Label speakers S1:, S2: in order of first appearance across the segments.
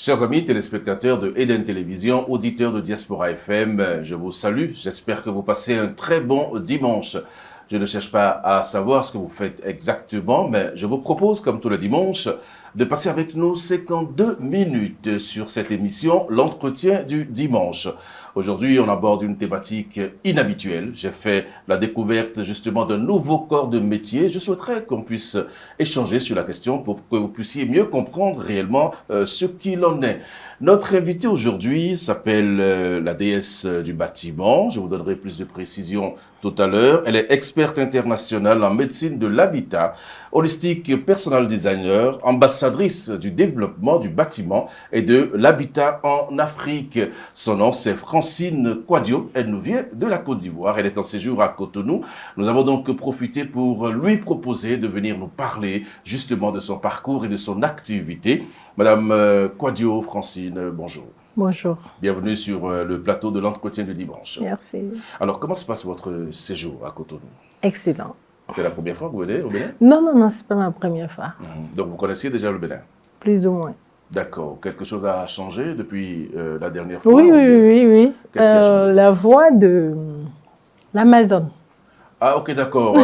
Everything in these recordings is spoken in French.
S1: Chers amis téléspectateurs de Eden Télévision, auditeurs de Diaspora FM, je vous salue. J'espère que vous passez un très bon dimanche. Je ne cherche pas à savoir ce que vous faites exactement, mais je vous propose, comme tous les dimanches, de passer avec nous 52 minutes sur cette émission, l'entretien du dimanche. Aujourd'hui, on aborde une thématique inhabituelle. J'ai fait la découverte justement d'un nouveau corps de métier. Je souhaiterais qu'on puisse échanger sur la question pour que vous puissiez mieux comprendre réellement ce qu'il en est. Notre invitée aujourd'hui s'appelle la déesse du bâtiment. Je vous donnerai plus de précisions tout à l'heure. Elle est experte internationale en médecine de l'habitat, holistique personal designer, ambassadrice du développement du bâtiment et de l'habitat en Afrique. Son nom, c'est Francine Quadio. Elle nous vient de la Côte d'Ivoire. Elle est en séjour à Cotonou. Nous avons donc profité pour lui proposer de venir nous parler justement de son parcours et de son activité. Madame Quadio, Francine, bonjour.
S2: Bonjour.
S1: Bienvenue sur le plateau de l'entretien du dimanche.
S2: Merci.
S1: Alors, comment se passe votre séjour à Cotonou?
S2: Excellent.
S1: C'est la première fois que vous venez au Bénin?
S2: Non, c'est pas ma première fois.
S1: Donc, vous connaissiez déjà le Bénin?
S2: Plus ou moins.
S1: D'accord. Quelque chose a changé depuis la dernière fois?
S2: Oui.
S1: Qu'est-ce qui a changé?
S2: La voie de l'Amazon.
S1: Ah, ok, d'accord.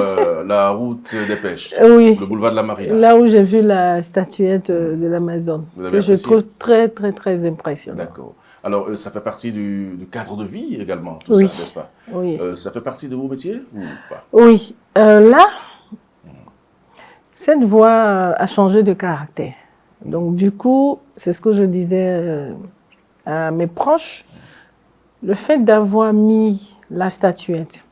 S1: La route des pêches.
S2: Oui.
S1: Le boulevard de la Marina.
S2: Là où j'ai vu la statuette de l'Amazon, que je trouve très impressionnante.
S1: D'accord. Alors, ça fait partie du cadre de vie également, tout
S2: Oui.
S1: ça, n'est-ce pas?
S2: Oui.
S1: Ça fait partie de vos métiers ou pas?
S2: Oui. Là, cette voie a changé de caractère. Donc, du coup, c'est ce que je disais à mes proches. Le fait d'avoir mis la statuette,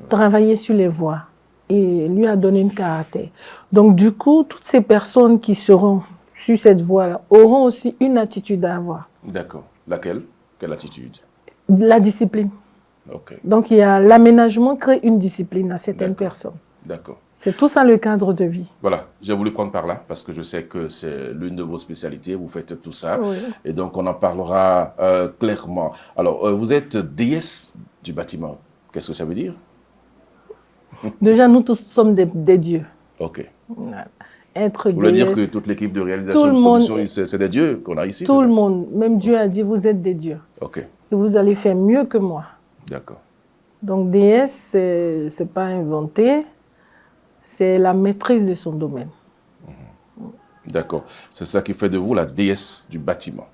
S2: travailler sur les voies, et lui a donné un caractère. Donc, du coup, toutes ces personnes qui seront sur cette voie-là auront aussi une attitude à avoir.
S1: D'accord. Laquelle? Quelle attitude?
S2: La discipline.
S1: Ok.
S2: Donc, il y a l'aménagement crée une discipline à certaines personnes.
S1: D'accord.
S2: C'est tout ça le cadre de vie.
S1: Voilà, j'ai voulu prendre par là parce que je sais que c'est l'une de vos spécialités, vous faites tout ça.
S2: Oui.
S1: Et donc, on en parlera clairement. Alors, vous êtes déesse du bâtiment. Qu'est-ce que ça veut dire?
S2: Déjà, nous tous sommes des dieux.
S1: Ok.
S2: Voilà. Être
S1: Vous voulez dire
S2: déesse,
S1: que toute l'équipe de réalisation de production, c'est des dieux qu'on a ici?
S2: Tout le monde, même Dieu a dit, vous êtes des dieux.
S1: Ok.
S2: Et vous allez faire mieux que moi.
S1: D'accord.
S2: Donc, déesse, c'est pas inventé, c'est la maîtrise de son domaine.
S1: D'accord. C'est ça qui fait de vous la déesse du bâtiment.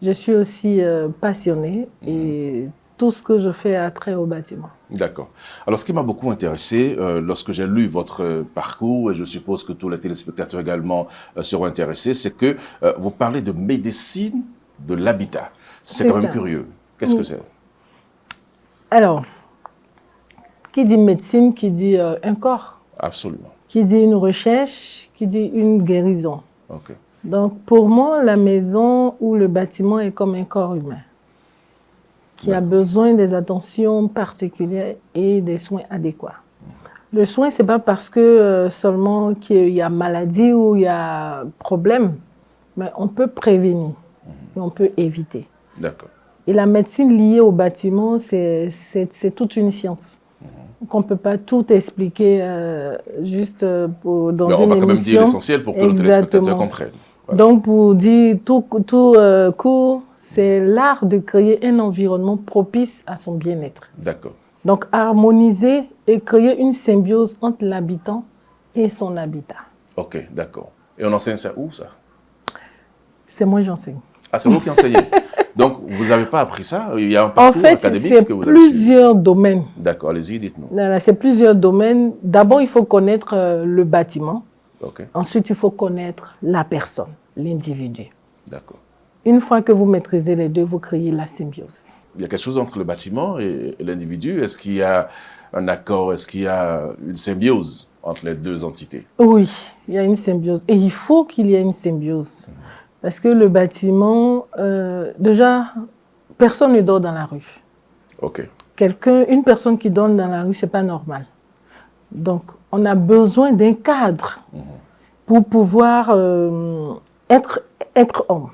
S2: Je suis aussi passionnée et tout ce que je fais a trait au bâtiment.
S1: D'accord. Alors, ce qui m'a beaucoup intéressé lorsque j'ai lu votre parcours, et je suppose que tous les téléspectateurs également seront intéressés, c'est que vous parlez de médecine de l'habitat. C'est quand même curieux. Qu'est-ce que c'est?
S2: Alors, qui dit médecine, qui dit un corps?
S1: Absolument.
S2: Qui dit une recherche, qui dit une guérison.
S1: Ok.
S2: Donc, pour moi, la maison ou le bâtiment est comme un corps humain qui a besoin des attentions particulières et des soins adéquats. Le soin, ce n'est pas parce que seulement qu'il y a maladie ou il y a problème, mais on peut prévenir et on peut éviter.
S1: D'accord.
S2: Et la médecine liée au bâtiment, c'est toute une science. Donc on ne peut pas tout expliquer juste dans une émission.
S1: On va quand même dire l'essentiel pour que nos téléspectateurs comprennent.
S2: Voilà. Donc, pour dire tout court, c'est l'art de créer un environnement propice à son bien-être.
S1: D'accord.
S2: Donc, harmoniser et créer une symbiose entre l'habitant et son habitat.
S1: Ok, d'accord. Et on enseigne ça où, ça?
S2: C'est moi qui j'enseigne.
S1: Ah, c'est vous qui enseignez? Donc, vous n'avez pas appris ça? Il y a un parcours académique que vous avez
S2: c'est plusieurs domaines.
S1: D'accord, allez-y, dites-nous.
S2: C'est plusieurs domaines. D'abord, il faut connaître le bâtiment.
S1: Okay.
S2: Ensuite, il faut connaître la personne, l'individu.
S1: D'accord.
S2: Une fois que vous maîtrisez les deux, vous créez la symbiose.
S1: Il y a quelque chose entre le bâtiment et l'individu? Est-ce qu'il y a un accord? Est-ce qu'il y a une symbiose entre les deux entités?
S2: Oui, il y a une symbiose. Et il faut qu'il y ait une symbiose. Parce que le bâtiment, déjà, personne ne dort dans la rue.
S1: Ok.
S2: Une personne qui dort dans la rue, ce n'est pas normal. Donc, on a besoin d'un cadre pour pouvoir être homme.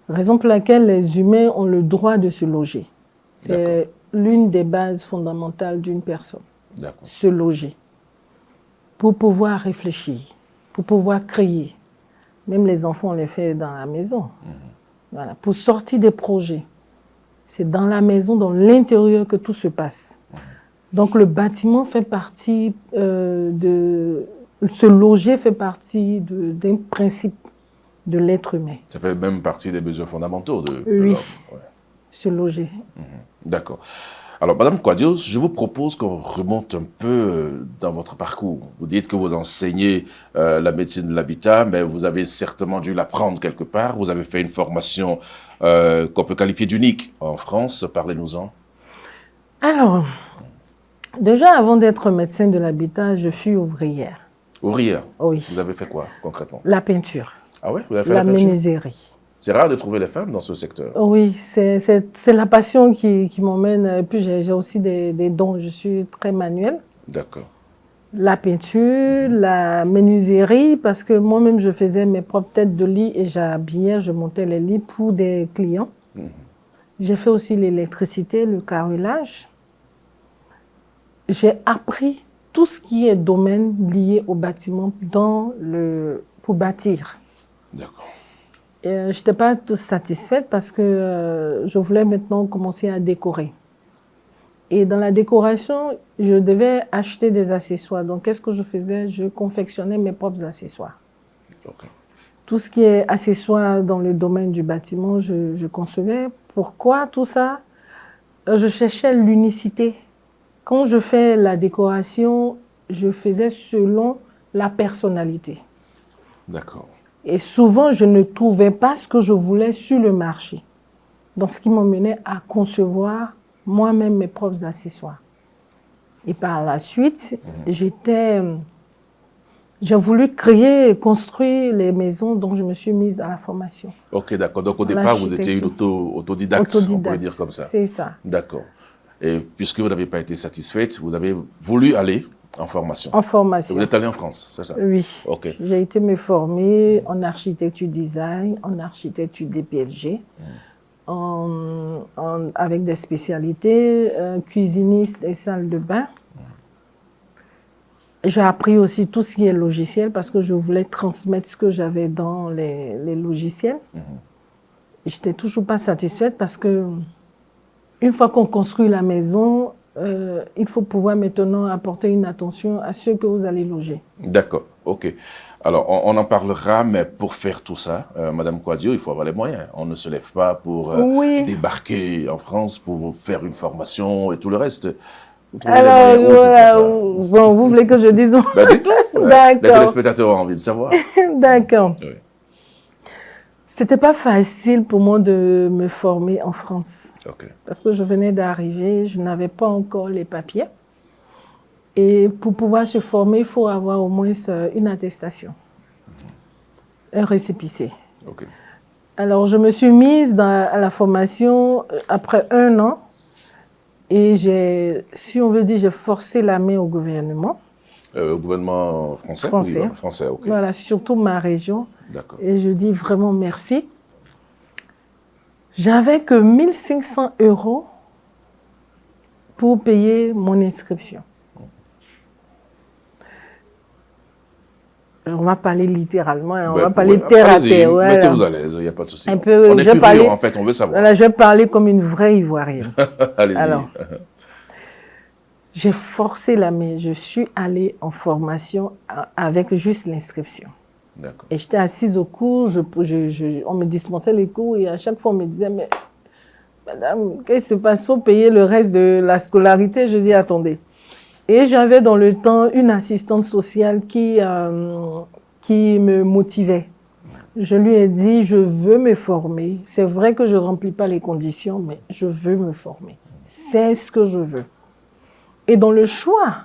S2: Raison pour laquelle les humains ont le droit de se loger. C'est l'une des bases fondamentales d'une personne. Se loger. Pour pouvoir réfléchir, pour pouvoir créer. Même les enfants, on les fait dans la maison. Voilà, pour sortir des projets. C'est dans la maison, dans l'intérieur que tout se passe. Donc le bâtiment fait partie se loger fait partie d'un principe de l'être humain.
S1: Ça fait même partie des besoins fondamentaux de
S2: Oui,
S1: l'homme. Ouais.
S2: se loger.
S1: D'accord. Alors, Madame Kouadio, je vous propose qu'on remonte un peu dans votre parcours. Vous dites que vous enseignez la médecine de l'habitat, mais vous avez certainement dû l'apprendre quelque part. Vous avez fait une formation qu'on peut qualifier d'unique en France. Parlez-nous-en.
S2: Alors, déjà avant d'être médecin de l'habitat, je suis ouvrière.
S1: Ouvrière.
S2: Oui.
S1: Vous avez fait quoi concrètement?
S2: La peinture.
S1: Ah oui, vous avez fait
S2: la
S1: la peinture?
S2: menuiserie.
S1: C'est rare de trouver les femmes dans ce secteur.
S2: Oui, c'est la passion qui m'emmène. Et puis j'ai aussi des dons. Je suis très manuelle.
S1: D'accord.
S2: La peinture, la menuiserie, parce que moi-même je faisais mes propres têtes de lit et j'habillais, je montais les lits pour des clients. J'ai fait aussi l'électricité, le carrelage. J'ai appris tout ce qui est domaine lié au bâtiment pour bâtir.
S1: D'accord.
S2: Je n'étais pas satisfaite parce que je voulais maintenant commencer à décorer. Et dans la décoration, je devais acheter des accessoires. Donc, qu'est-ce que je faisais? Je confectionnais mes propres accessoires.
S1: Okay.
S2: Tout ce qui est accessoires dans le domaine du bâtiment, je concevais. Pourquoi tout ça? Je cherchais l'unicité. Quand je fais la décoration, je faisais selon la personnalité.
S1: D'accord.
S2: Et souvent, je ne trouvais pas ce que je voulais sur le marché. Donc, ce qui m'emmenait à concevoir moi-même mes propres accessoires. Et par la suite, j'ai voulu créer et construire les maisons, donc je me suis mise à la formation.
S1: Ok, d'accord. Donc, au départ, vous étiez une autodidacte, on peut le dire comme ça.
S2: C'est ça.
S1: D'accord. Et puisque vous n'avez pas été satisfaite, vous avez voulu aller en formation.
S2: En formation.
S1: Et vous êtes allé en France, c'est ça?
S2: Oui.
S1: Ok.
S2: J'ai été me former en architecture design, en architecture DPLG, avec des spécialités, cuisiniste et salle de bain. J'ai appris aussi tout ce qui est logiciel parce que je voulais transmettre ce que j'avais dans les logiciels. Je n'étais toujours pas satisfaite parce que une fois qu'on construit la maison, il faut pouvoir maintenant apporter une attention à ceux que vous allez loger.
S1: D'accord, ok. Alors, on en parlera, mais pour faire tout ça, Madame Kouadio, il faut avoir les moyens. On ne se lève pas pour débarquer en France, pour faire une formation et tout le reste.
S2: Alors, bon, vous voulez que je dise?
S1: Ben, dites-le.
S2: D'accord.
S1: Les téléspectateurs ont envie de savoir.
S2: D'accord.
S1: Oui.
S2: C'était pas facile pour moi de me former en France.
S1: Okay.
S2: Parce que je venais d'arriver, je n'avais pas encore les papiers. Et pour pouvoir se former, il faut avoir au moins une attestation, un récépissé.
S1: Okay.
S2: Alors, je me suis mise à la formation après 1 an. Et si on veut dire, j'ai forcé la main au gouvernement.
S1: Au gouvernement français?
S2: Français.
S1: Oui, français, ok.
S2: Voilà, surtout ma région.
S1: D'accord.
S2: Et je dis vraiment merci. J'avais que 1 500 € pour payer mon inscription. On va parler littéralement, on va parler terre à terre. Voilà.
S1: Mettez-vous à l'aise, il n'y a pas de souci.
S2: On est
S1: curieux, en fait, on veut savoir.
S2: Voilà, je vais parler comme une vraie Ivoirienne.
S1: Allez-y.
S2: Alors, j'ai forcé la main. Je suis allée en formation avec juste l'inscription. Et j'étais assise au cours, on me dispensait les cours et à chaque fois on me disait, mais madame, qu'est-ce qui se passe? Il faut payer le reste de la scolarité. Je dis, attendez. Et j'avais dans le temps une assistante sociale qui me motivait. Je lui ai dit, je veux me former. C'est vrai que je ne remplis pas les conditions, mais je veux me former. C'est ce que je veux. Et dans le choix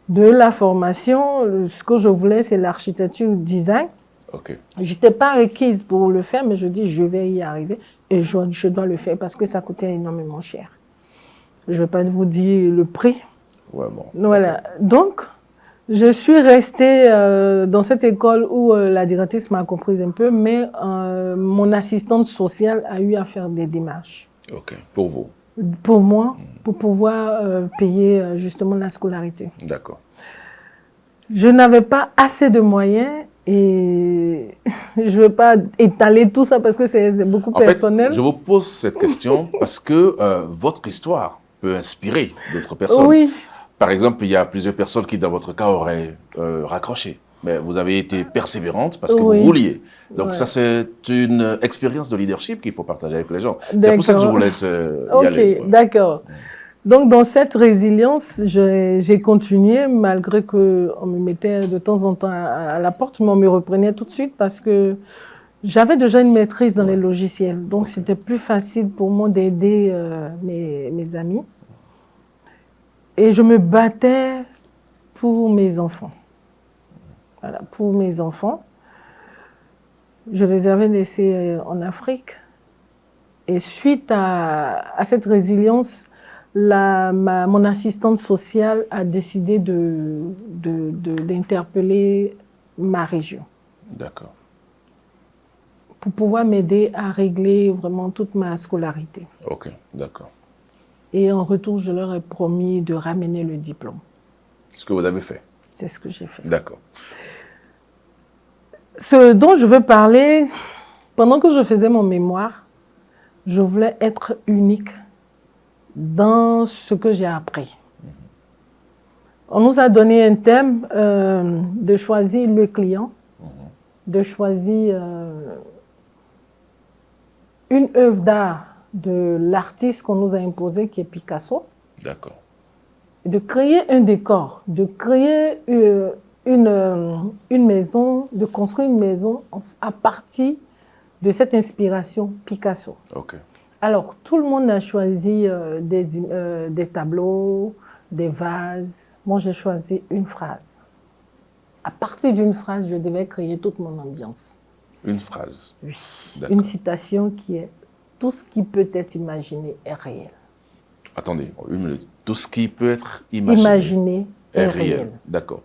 S2: de la formation, ce que je voulais, c'est l'architecture design.
S1: Okay.
S2: Je n'étais pas requise pour le faire, mais je dis, je vais y arriver. Et je dois le faire parce que ça coûtait énormément cher. Je ne vais pas vous dire le prix.
S1: Ouais, bon.
S2: Voilà. Donc, je suis restée dans cette école où la directrice m'a comprise un peu, mais mon assistante sociale a eu à faire des démarches.
S1: Ok. Pour vous?
S2: Pour moi, pour pouvoir payer justement la scolarité.
S1: D'accord.
S2: Je n'avais pas assez de moyens Et je ne veux pas étaler tout ça parce que c'est beaucoup personnel.
S1: Je vous pose cette question parce que votre histoire peut inspirer d'autres personnes.
S2: Oui.
S1: Par exemple, il y a plusieurs personnes qui, dans votre cas, auraient raccroché. Mais vous avez été persévérante parce que vous vouliez. Donc ça, c'est une expérience de leadership qu'il faut partager avec les gens. C'est pour ça que je vous laisse y aller.
S2: Ok, d'accord. Donc, dans cette résilience, j'ai continué malgré qu'on me mettait de temps en temps à la porte, mais on me reprenait tout de suite parce que j'avais déjà une maîtrise dans les logiciels. Donc, c'était plus facile pour moi d'aider mes amis. Et je me battais pour mes enfants. Voilà, pour mes enfants. Je les avais laissés en Afrique. Et suite à cette résilience, mon assistante sociale a décidé d'interpeller ma région.
S1: D'accord.
S2: Pour pouvoir m'aider à régler vraiment toute ma scolarité.
S1: Ok, d'accord.
S2: Et en retour, je leur ai promis de ramener le diplôme.
S1: Ce que vous avez fait.
S2: C'est ce que j'ai fait.
S1: D'accord.
S2: Ce dont je veux parler, pendant que je faisais mon mémoire, je voulais être unique dans ce que j'ai appris. On nous a donné un thème de choisir le client, de choisir une œuvre d'art de l'artiste qu'on nous a imposé, qui est Picasso.
S1: D'accord.
S2: De créer un décor, de créer une maison, de construire une maison à partir de cette inspiration Picasso.
S1: Ok.
S2: Alors, tout le monde a choisi des tableaux, des vases. Moi, j'ai choisi une phrase. À partir d'une phrase, je devais créer toute mon ambiance.
S1: Une phrase.
S2: Oui. Une citation qui est « Tout ce qui peut être imaginé est réel ».
S1: Attendez, une minute. Tout ce qui peut être imaginé est réel. D'accord.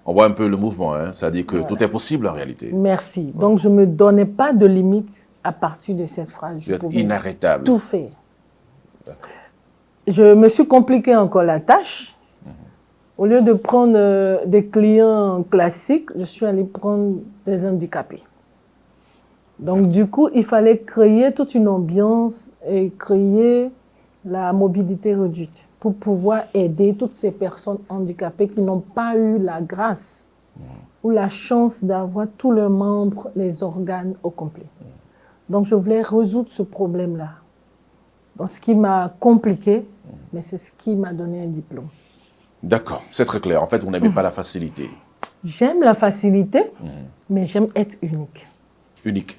S1: On voit un peu le mouvement, hein? Ça dit que tout est possible en réalité.
S2: Merci. Donc, je ne me donnais pas de limite à partir de cette phrase.
S1: Je pouvais inarrêtable.
S2: Tout faire. Je me suis compliqué encore la tâche. Au lieu de prendre des clients classiques, je suis allée prendre des handicapés. Donc, du coup, il fallait créer toute une ambiance et créer la mobilité réduite pour pouvoir aider toutes ces personnes handicapées qui n'ont pas eu la grâce ou la chance d'avoir tous leurs membres, les organes au complet. Donc, je voulais résoudre ce problème-là. Donc, ce qui m'a compliqué, mais c'est ce qui m'a donné un diplôme.
S1: D'accord, c'est très clair. En fait, vous n'aimez pas la facilité.
S2: J'aime la facilité, mais j'aime être unique.
S1: Unique.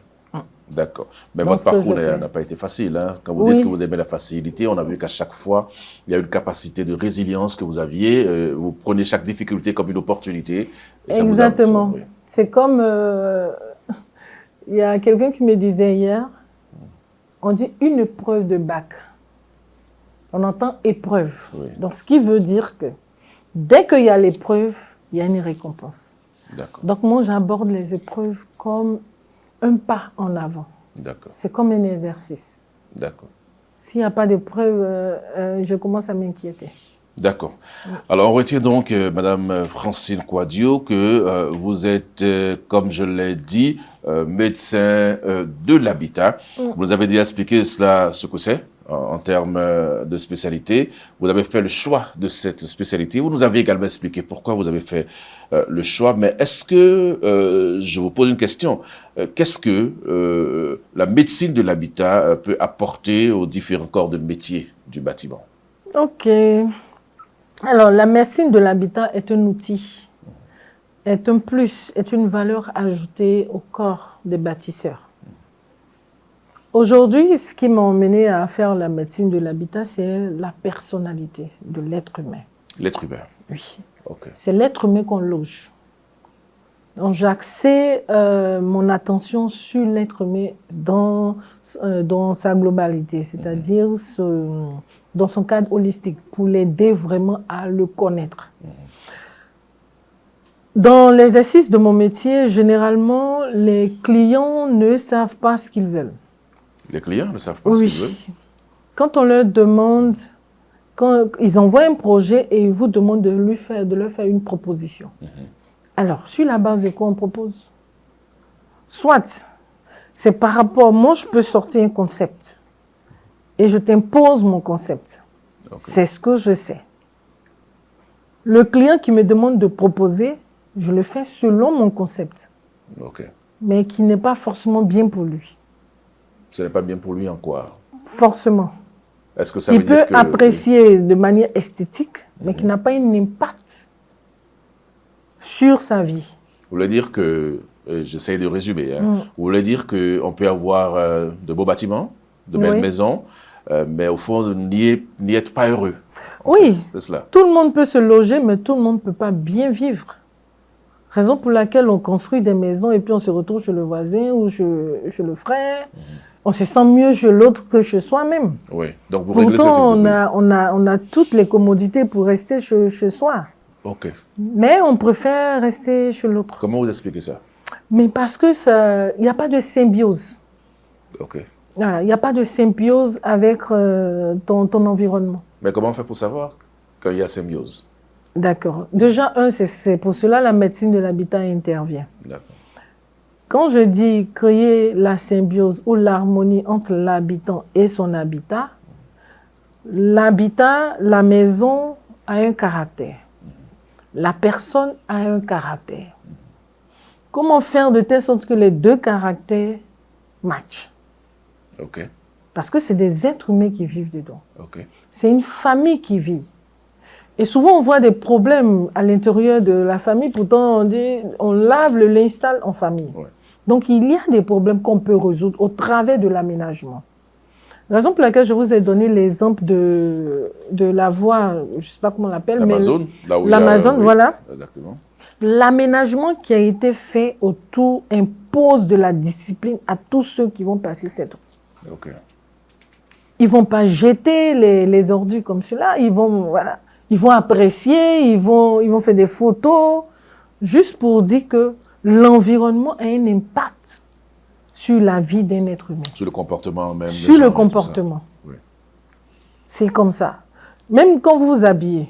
S1: D'accord. Mais votre parcours n'a pas été facile. Hein? Quand vous dites que vous aimez la facilité, on a vu qu'à chaque fois, il y a une capacité de résilience que vous aviez. Vous prenez chaque difficulté comme une opportunité. Et
S2: exactement. C'est comme... il y a quelqu'un qui me disait hier, on dit une épreuve de bac. On entend épreuve. Oui. Donc, ce qui veut dire que dès qu'il y a l'épreuve, il y a une récompense. Donc, moi, j'aborde les épreuves comme un pas en avant. C'est comme un exercice.
S1: D'accord.
S2: S'il n'y a pas d'épreuve, je commence à m'inquiéter.
S1: D'accord. Alors, on retient donc, Madame Francine Kouadio, que vous êtes, comme je l'ai dit, médecin de l'habitat. Vous avez déjà expliqué cela, ce que c'est en termes de spécialité. Vous avez fait le choix de cette spécialité. Vous nous avez également expliqué pourquoi vous avez fait le choix. Mais est-ce que, je vous pose une question, qu'est-ce que la médecine de l'habitat peut apporter aux différents corps de métier du bâtiment?
S2: Ok. Alors, la médecine de l'habitat est un outil, est un plus, est une valeur ajoutée au corps des bâtisseurs. Aujourd'hui, ce qui m'a emmené à faire la médecine de l'habitat, c'est la personnalité de l'être humain.
S1: L'être humain?
S2: Oui.
S1: Okay.
S2: C'est l'être humain qu'on loge. Donc, j'axais mon attention sur l'être humain dans sa globalité, c'est-à-dire dans son cadre holistique, pour l'aider vraiment à le connaître. Dans l'exercice de mon métier, généralement, les clients ne savent pas ce qu'ils veulent.
S1: Les clients ne savent pas ce qu'ils veulent?
S2: Quand on leur demande, quand ils envoient un projet et ils vous demandent de leur faire une proposition. Alors, sur la base de quoi on propose? Soit, c'est par rapport, moi je peux sortir un concept et je t'impose mon concept. Okay. C'est ce que je sais. Le client qui me demande de proposer, je le fais selon mon concept.
S1: Okay.
S2: Mais qui n'est pas forcément bien pour lui.
S1: Ce n'est pas bien pour lui en quoi?
S2: Forcément.
S1: Est-ce que ça veut dire que...
S2: Il peut apprécier de manière esthétique, mais qui n'a pas un impact sur sa vie.
S1: Vous voulez dire que, j'essaie de résumer, hein, vous voulez dire qu'on peut avoir de beaux bâtiments, de belles maisons, mais au fond, n'y être pas heureux.
S2: Oui,
S1: c'est cela.
S2: Tout le monde peut se loger, mais tout le monde ne peut pas bien vivre. Raison pour laquelle on construit des maisons et puis on se retrouve chez le voisin ou chez le frère. On se sent mieux chez l'autre que chez soi-même.
S1: Oui, donc vous réglez ce type de
S2: on a toutes les commodités pour rester chez soi.
S1: Ok.
S2: Mais on préfère rester chez l'autre.
S1: Comment vous expliquez ça?
S2: Mais parce que il n'y a pas de symbiose.
S1: Ok.
S2: Voilà, il n'y a pas de symbiose avec ton environnement.
S1: Mais comment on fait pour savoir qu'il y a symbiose?
S2: D'accord. Déjà, c'est pour cela la médecine de l'habitat intervient.
S1: D'accord.
S2: Quand je dis créer la symbiose ou l'harmonie entre l'habitant et son habitat, l'habitat, la maison a un caractère. La personne a un caractère. Comment faire de telle sorte que les deux caractères matchent?
S1: Ok.
S2: Parce que c'est des êtres humains qui vivent dedans.
S1: Ok.
S2: C'est une famille qui vit. Et souvent, on voit des problèmes à l'intérieur de la famille. Pourtant, on dit, on lave le linge sale en famille. Ouais. Donc, il y a des problèmes qu'on peut résoudre au travers de l'aménagement. La raison pour laquelle je vous ai donné l'exemple de la voie, je ne sais pas comment on l'appelle, mais l'Amazon, voilà.
S1: Exactement.
S2: L'aménagement qui a été fait autour impose de la discipline à tous ceux qui vont passer cette route.
S1: Okay.
S2: Ils ne vont pas jeter les ordures comme cela. Ils vont apprécier, ils vont faire des photos, juste pour dire que l'environnement a un impact sur la vie d'un être humain.
S1: Sur le comportement même.
S2: Sur le comportement. Oui. C'est comme ça. Même quand vous vous habillez,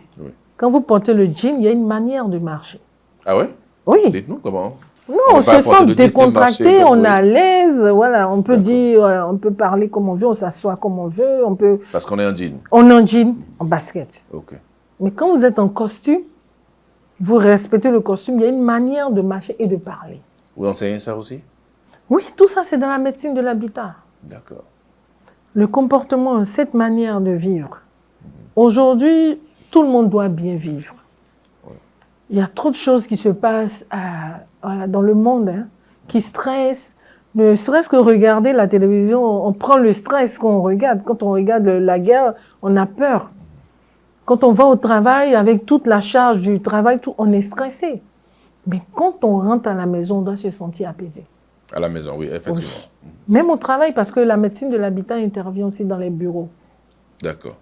S2: quand vous portez le jean, il y a une manière de marcher.
S1: Ah ouais?
S2: Oui.
S1: Dites-nous comment.
S2: Non, on se sent décontracté, on est à l'aise, voilà, on peut dire, on peut parler comme on veut, on s'assoit comme on veut, on peut...
S1: Parce qu'on est en jean.
S2: On est en jean, en basket.
S1: Ok.
S2: Mais quand vous êtes en costume, vous respectez le costume, il y a une manière de marcher et de parler.
S1: Vous enseignez ça aussi?
S2: Oui, tout ça c'est dans la médecine de l'habitat.
S1: D'accord.
S2: Le comportement, cette manière de vivre. Aujourd'hui, tout le monde doit bien vivre. Il y a trop de choses qui se passent dans le monde, hein, qui stressent. Ne serait-ce que regarder la télévision, on prend le stress qu'on regarde. Quand on regarde la guerre, on a peur. Quand on va au travail, avec toute la charge du travail, on est stressé. Mais quand on rentre à la maison, on doit se sentir apaisé.
S1: À la maison, oui, effectivement.
S2: Oui. Même au travail, parce que la médecine de l'habitat intervient aussi dans les bureaux.
S1: D'accord.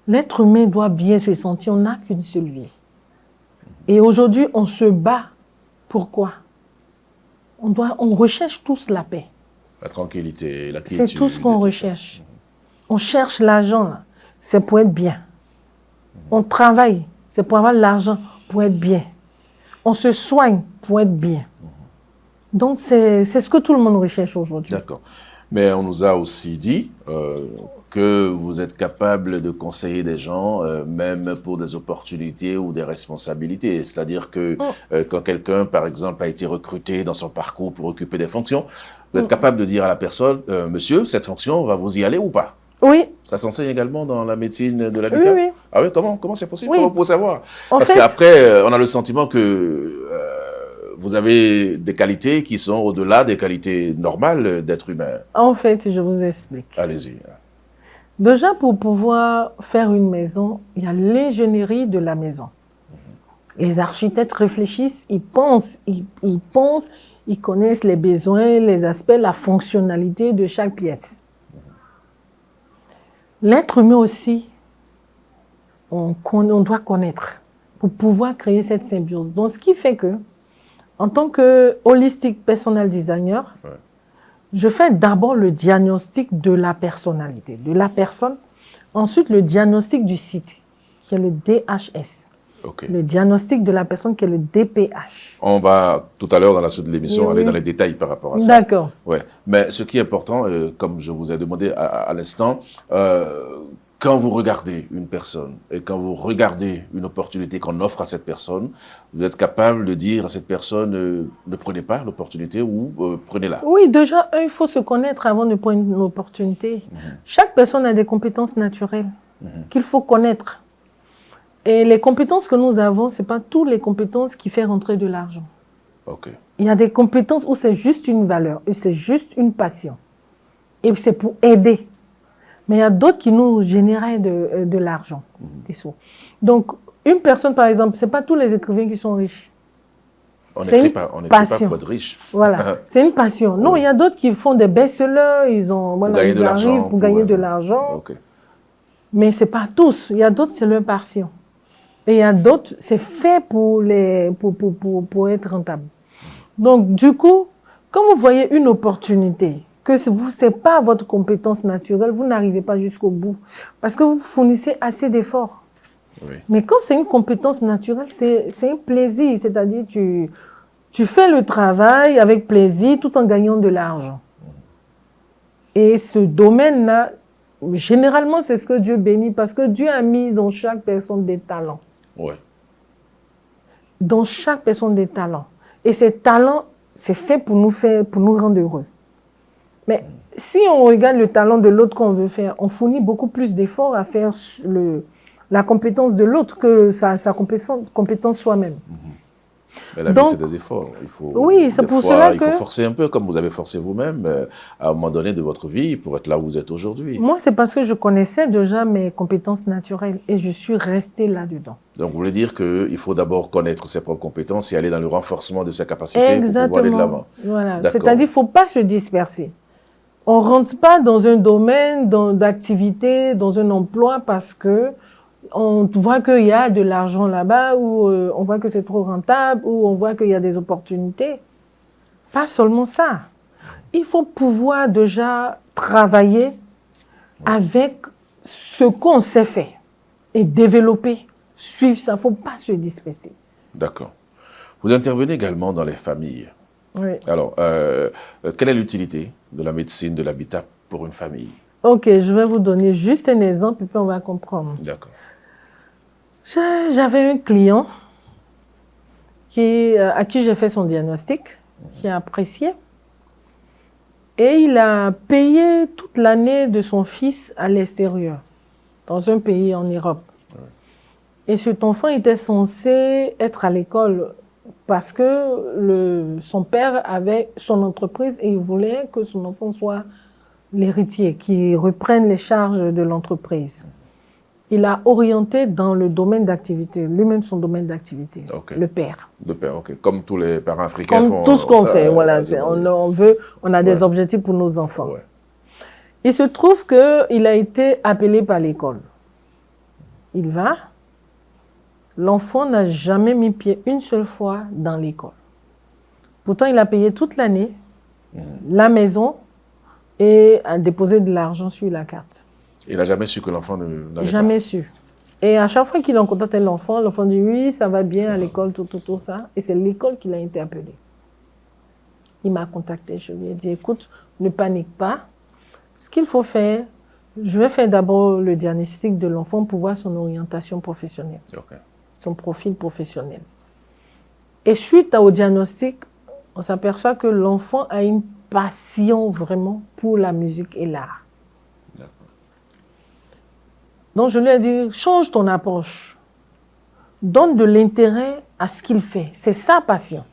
S2: L'être humain doit bien se sentir, on n'a qu'une seule vie. Et aujourd'hui, on se bat. Pourquoi? On recherche tous la paix.
S1: La tranquillité, la quiétude.
S2: C'est tout ce qu'on recherche. On cherche l'argent, c'est pour être bien. On travaille, c'est pour avoir l'argent, pour être bien. On se soigne pour être bien. Donc, c'est ce que tout le monde recherche aujourd'hui.
S1: D'accord. Mais on nous a aussi dit que vous êtes capable de conseiller des gens, même pour des opportunités ou des responsabilités. C'est-à-dire que quand quelqu'un, par exemple, a été recruté dans son parcours pour occuper des fonctions, vous êtes capable de dire à la personne, monsieur, cette fonction, va vous y aller ou pas?
S2: Oui.
S1: Ça s'enseigne également dans la médecine de l'habitat?
S2: Oui, oui.
S1: Ah oui, comment c'est possible?
S2: Oui.
S1: Comment pour savoir?
S2: Parce
S1: qu'après, on a le sentiment que vous avez des qualités qui sont au-delà des qualités normales d'être humain.
S2: En fait, je vous explique.
S1: Allez-y.
S2: Déjà, pour pouvoir faire une maison, il y a l'ingénierie de la maison. Les architectes réfléchissent, ils pensent, ils connaissent les besoins, les aspects, la fonctionnalité de chaque pièce. L'être humain aussi, on doit connaître pour pouvoir créer cette symbiose. Donc, ce qui fait que, en tant que holistic personal designer, je fais d'abord le diagnostic de la personnalité, de la personne. Ensuite, le diagnostic du site, qui est le DHS.
S1: Ok.
S2: Le diagnostic de la personne qui est le DPH.
S1: On va tout à l'heure dans la suite de l'émission aller
S2: Oui.
S1: dans les détails par rapport à ça.
S2: D'accord.
S1: Ouais. Mais ce qui est important, comme je vous ai demandé à l'instant, quand vous regardez une personne et quand vous regardez une opportunité qu'on offre à cette personne, vous êtes capable de dire à cette personne ne prenez pas l'opportunité ou prenez-la.
S2: Oui, déjà, il faut se connaître avant de prendre une opportunité. Chaque personne a des compétences naturelles qu'il faut connaître. Et les compétences que nous avons, ce n'est pas toutes les compétences qui font rentrer de l'argent.
S1: Ok.
S2: Il y a des compétences où c'est juste une valeur, et c'est juste une passion. Et c'est pour aider. Mais il y a d'autres qui nous génèrent de l'argent, des sous. Donc, une personne, par exemple, ce n'est pas tous les écrivains qui sont riches.
S1: On n'écrit pas pour être riche.
S2: Voilà, c'est une passion. Non, il y a d'autres qui font des best-sellers, ils arrivent pour gagner de l'argent.
S1: Okay.
S2: Mais ce n'est pas tous. Il y a d'autres, c'est leur passion. Et il y a d'autres, c'est fait pour être rentable. Donc, du coup, quand vous voyez une opportunité, que ce n'est pas votre compétence naturelle, vous n'arrivez pas jusqu'au bout. Parce que vous fournissez assez d'efforts.
S1: Oui.
S2: Mais quand c'est une compétence naturelle, c'est un plaisir. C'est-à-dire, tu fais le travail avec plaisir tout en gagnant de l'argent. Et ce domaine-là, généralement, c'est ce que Dieu bénit parce que Dieu a mis dans chaque personne des talents.
S1: Ouais.
S2: Dans chaque personne des talents. Et ces talents, c'est fait pour nous rendre heureux. Mais si on regarde le talent de l'autre qu'on veut faire, on fournit beaucoup plus d'efforts à faire la compétence de l'autre que sa compétence soi-même.
S1: Mais la vie, c'est des efforts.
S2: Oui, c'est pour cela que...
S1: Il faut forcer un peu, comme vous avez forcé vous-même, à un moment donné de votre vie, pour être là où vous êtes aujourd'hui.
S2: Moi, c'est parce que je connaissais déjà mes compétences naturelles et je suis restée là-dedans.
S1: Donc, vous voulez dire qu'il faut d'abord connaître ses propres compétences et aller dans le renforcement de ses capacités pour pouvoir aller de l'avant.
S2: Voilà. C'est-à-dire qu'il ne faut pas se disperser. On ne rentre pas dans un domaine d'activité, dans un emploi parce que on voit qu'il y a de l'argent là-bas, ou on voit que c'est trop rentable, ou on voit qu'il y a des opportunités. Pas seulement ça. Il faut pouvoir déjà travailler avec ce qu'on sait faire et développer, suivre ça. Il ne faut pas se disperser.
S1: D'accord. Vous intervenez également dans les familles.
S2: Oui.
S1: Alors, quelle est l'utilité de la médecine de l'habitat pour une famille?
S2: Ok, je vais vous donner juste un exemple et puis on va comprendre.
S1: D'accord.
S2: J'avais un client à qui j'ai fait son diagnostic, qui a apprécié. Et il a payé toute l'année de son fils à l'extérieur, dans un pays en Europe. Ouais. Et cet enfant était censé être à l'école parce que son père avait son entreprise et il voulait que son enfant soit l'héritier, qui reprenne les charges de l'entreprise. Il a orienté dans le domaine d'activité, lui-même son domaine d'activité, okay. Le père.
S1: Le père, ok. Comme tous les parents africains
S2: font. Comme tout ce qu'on fait, voilà. On a des objectifs pour nos enfants. Ouais. Il se trouve qu'il a été appelé par l'école. Il va. L'enfant n'a jamais mis pied une seule fois dans l'école. Pourtant, il a payé toute l'année, la maison, et a déposé de l'argent sur la carte.
S1: Il n'a jamais su que l'enfant n'avait pas.
S2: Jamais su. Et à chaque fois qu'il en contactait l'enfant dit oui, ça va bien à l'école, tout ça. Et c'est l'école qui l'a interpellé. Il m'a contacté, je lui ai dit, écoute, ne panique pas. Ce qu'il faut faire, je vais faire d'abord le diagnostic de l'enfant pour voir son orientation professionnelle, son profil professionnel. Et suite au diagnostic, on s'aperçoit que l'enfant a une passion vraiment pour la musique et l'art. Donc, je lui ai dit, change ton approche. Donne de l'intérêt à ce qu'il fait. C'est sa passion.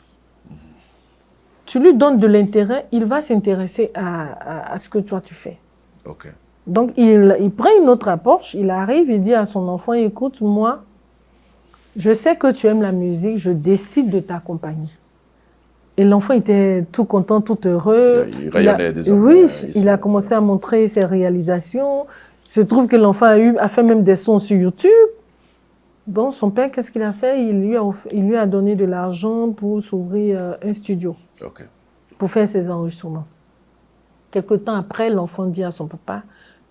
S2: Tu lui donnes de l'intérêt, il va s'intéresser à ce que toi, tu fais.
S1: Okay.
S2: Donc, il prend une autre approche. Il arrive, il dit à son enfant, écoute, moi, je sais que tu aimes la musique, je décide de t'accompagner. Et l'enfant était tout content, tout heureux.
S1: Il rayonnait désormais.
S2: Oui, il a commencé à montrer ses réalisations. Je trouve que l'enfant a fait même des sons sur YouTube. Donc, son père, qu'est-ce qu'il a fait? Il lui a donné de l'argent pour s'ouvrir un studio, pour faire ses enregistrements. Quelque temps après, l'enfant dit à son papa,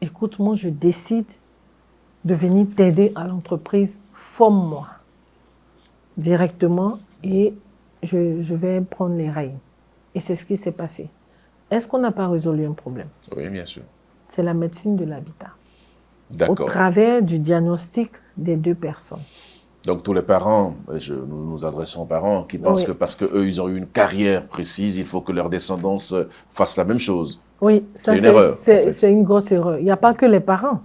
S2: écoute, moi, je décide de venir t'aider à l'entreprise, forme-moi. directement et je vais prendre les règles. Et c'est ce qui s'est passé. Est-ce qu'on n'a pas résolu un problème?
S1: Oui, bien sûr.
S2: C'est la médecine de l'habitat. Au
S1: D'accord.
S2: travers du diagnostic des deux personnes.
S1: Donc tous les parents, nous nous adressons aux parents qui pensent
S2: Oui.
S1: que parce qu'eux, ils ont eu une carrière précise, il faut que leur descendance fasse la même chose.
S2: Oui, ça
S1: C'est une erreur, en fait.
S2: c'est une grosse erreur. Il n'y a pas que les parents.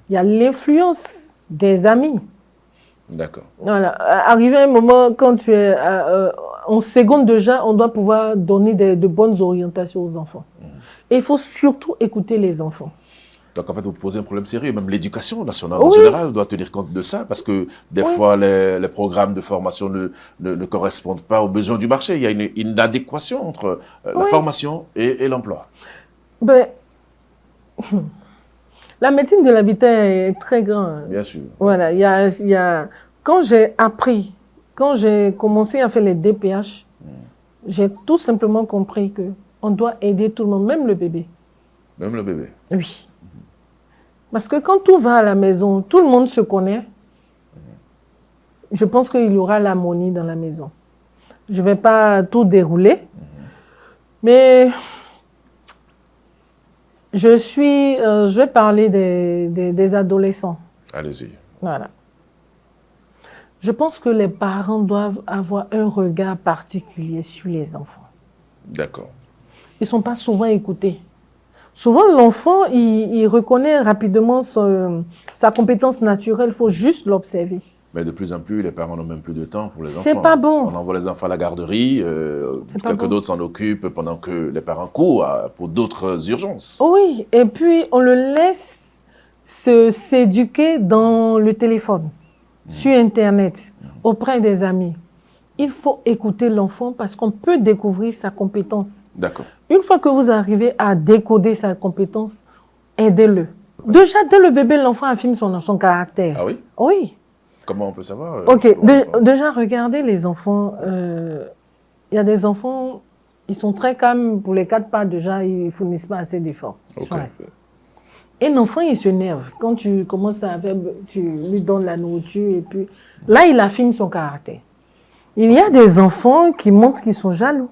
S2: Il y a l'influence des amis.
S1: D'accord.
S2: Voilà. Arrivé à un moment, quand tu es en seconde déjà, on doit pouvoir donner de bonnes orientations aux enfants. Et il faut surtout écouter les enfants.
S1: Donc en fait, vous posez un problème sérieux. Même l'éducation nationale
S2: Oui.
S1: en général doit tenir compte de ça parce que des
S2: Oui.
S1: fois, les programmes de formation ne correspondent pas aux besoins du marché. Il y a une inadéquation entre la
S2: Oui.
S1: formation et l'emploi.
S2: Ben, la médecine de l'habitat est très grande.
S1: Bien sûr.
S2: Voilà, il y a... Quand j'ai appris, quand j'ai commencé à faire les DPH, j'ai tout simplement compris que on doit aider tout le monde, même le bébé.
S1: Même le bébé.
S2: Oui. Parce que quand tout va à la maison, tout le monde se connaît. Je pense qu'il y aura l'harmonie dans la maison. Je ne vais pas tout dérouler, mais je vais parler des adolescents.
S1: Allez-y.
S2: Voilà. Je pense que les parents doivent avoir un regard particulier sur les enfants.
S1: D'accord.
S2: Ils ne sont pas souvent écoutés. Souvent, l'enfant, il reconnaît rapidement sa compétence naturelle. Il faut juste l'observer.
S1: Mais de plus en plus, les parents n'ont même plus de temps pour les enfants.
S2: C'est pas bon.
S1: On envoie les enfants à la garderie,
S2: pas
S1: quelques
S2: bon.
S1: d'autres s'en occupent pendant que les parents courent pour d'autres urgences.
S2: Oui, et puis on le laisse s'éduquer dans le téléphone, sur Internet, auprès des amis. Il faut écouter l'enfant parce qu'on peut découvrir sa compétence.
S1: D'accord.
S2: Une fois que vous arrivez à décoder sa compétence, aidez-le. Déjà, dès le bébé, l'enfant affirme son caractère.
S1: Ah oui?
S2: Oui.
S1: Comment on peut savoir
S2: Ok,
S1: comment-
S2: déjà, regardez les enfants. Il y a des enfants, ils sont très calmes. Pour les 4 pas, déjà, ils ne fournissent pas assez d'efforts.
S1: Ok.
S2: Un enfant, il s'énerve. Quand tu commences à faire, tu lui donnes la nourriture et puis là, il affirme son caractère. Il y a des enfants qui montrent qu'ils sont jaloux.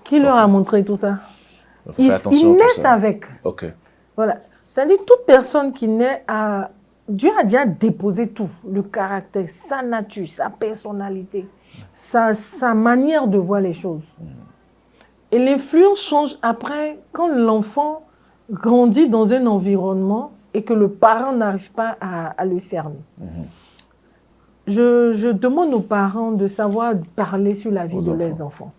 S2: Qui leur a montré tout ça?
S1: Donc,
S2: Ils
S1: fais attention pour
S2: naissent
S1: ça.
S2: avec.
S1: Ok.
S2: Voilà. C'est-à-dire toute personne qui naît à... Dieu a déjà déposé tout. Le caractère, sa nature, sa personnalité, sa manière de voir les choses. Et l'influence change après quand l'enfant grandit dans un environnement et que le parent n'arrive pas à le cerner. Je demande aux parents de savoir parler sur la vie de leurs enfants.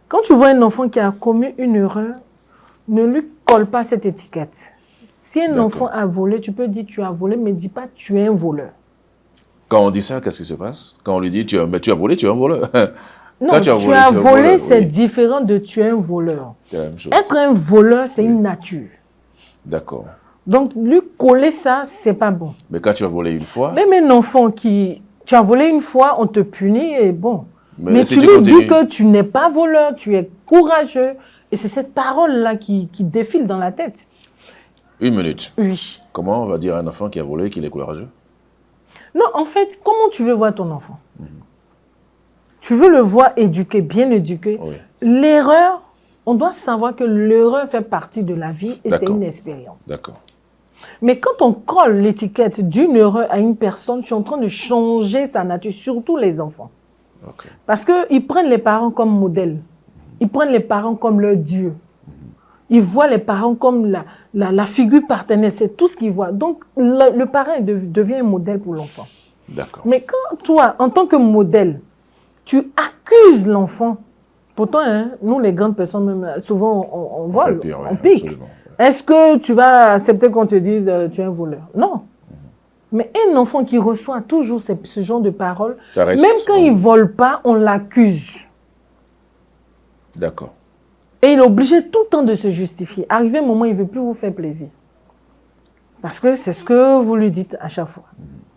S2: Quand tu vois un enfant qui a commis une erreur, ne lui colle pas cette étiquette. Si un enfant a volé, tu peux dire tu as volé, mais dis pas tu es un voleur.
S1: Quand on dit ça, qu'est-ce qui se passe? Quand on lui dit tu as volé, tu es un voleur.
S2: Non,
S1: Quand
S2: tu as volé, c'est différent de tu es un voleur.
S1: C'est la même chose.
S2: Être un voleur, c'est une nature.
S1: D'accord.
S2: Donc, lui coller ça, c'est pas bon.
S1: Mais quand tu as volé une fois,
S2: Même un enfant qui... Tu as volé une fois, on te punit et bon. Mais
S1: si
S2: tu lui
S1: continues-
S2: dis que tu n'es pas voleur, tu es courageux. Et c'est cette parole-là qui défile dans la tête.
S1: Une minute.
S2: Oui.
S1: Comment on va dire à un enfant qui a volé qu'il est courageux?
S2: Non, en fait, comment tu veux voir ton enfant? Tu veux le voir éduqué, bien éduqué.
S1: Oui.
S2: L'erreur, on doit savoir que l'erreur fait partie de la vie et c'est
S1: D'accord.
S2: une expérience.
S1: D'accord.
S2: Mais quand on colle l'étiquette d'une erreur à une personne, tu es en train de changer sa nature, surtout les enfants.
S1: Ok.
S2: Parce qu'ils prennent les parents comme modèle. Ils prennent les parents comme leur Dieu. Ils voient les parents comme la figure paternelle. C'est tout ce qu'ils voient. Donc, le parent devient un modèle pour l'enfant.
S1: D'accord.
S2: Mais quand toi, en tant que modèle, tu accuses l'enfant, pourtant, hein, nous les grandes personnes, même, souvent on vole,
S1: fait pire, oui,
S2: on pique.
S1: absolument.
S2: Est-ce que tu vas accepter qu'on te dise tu es un voleur? Non. Mais un enfant qui reçoit toujours ce genre de paroles,
S1: Ça reste-
S2: même quand il ne vole pas, on l'accuse.
S1: D'accord.
S2: Et il est obligé tout le temps de se justifier. Arrivé un moment, il ne veut plus vous faire plaisir. Parce que c'est ce que vous lui dites à chaque fois.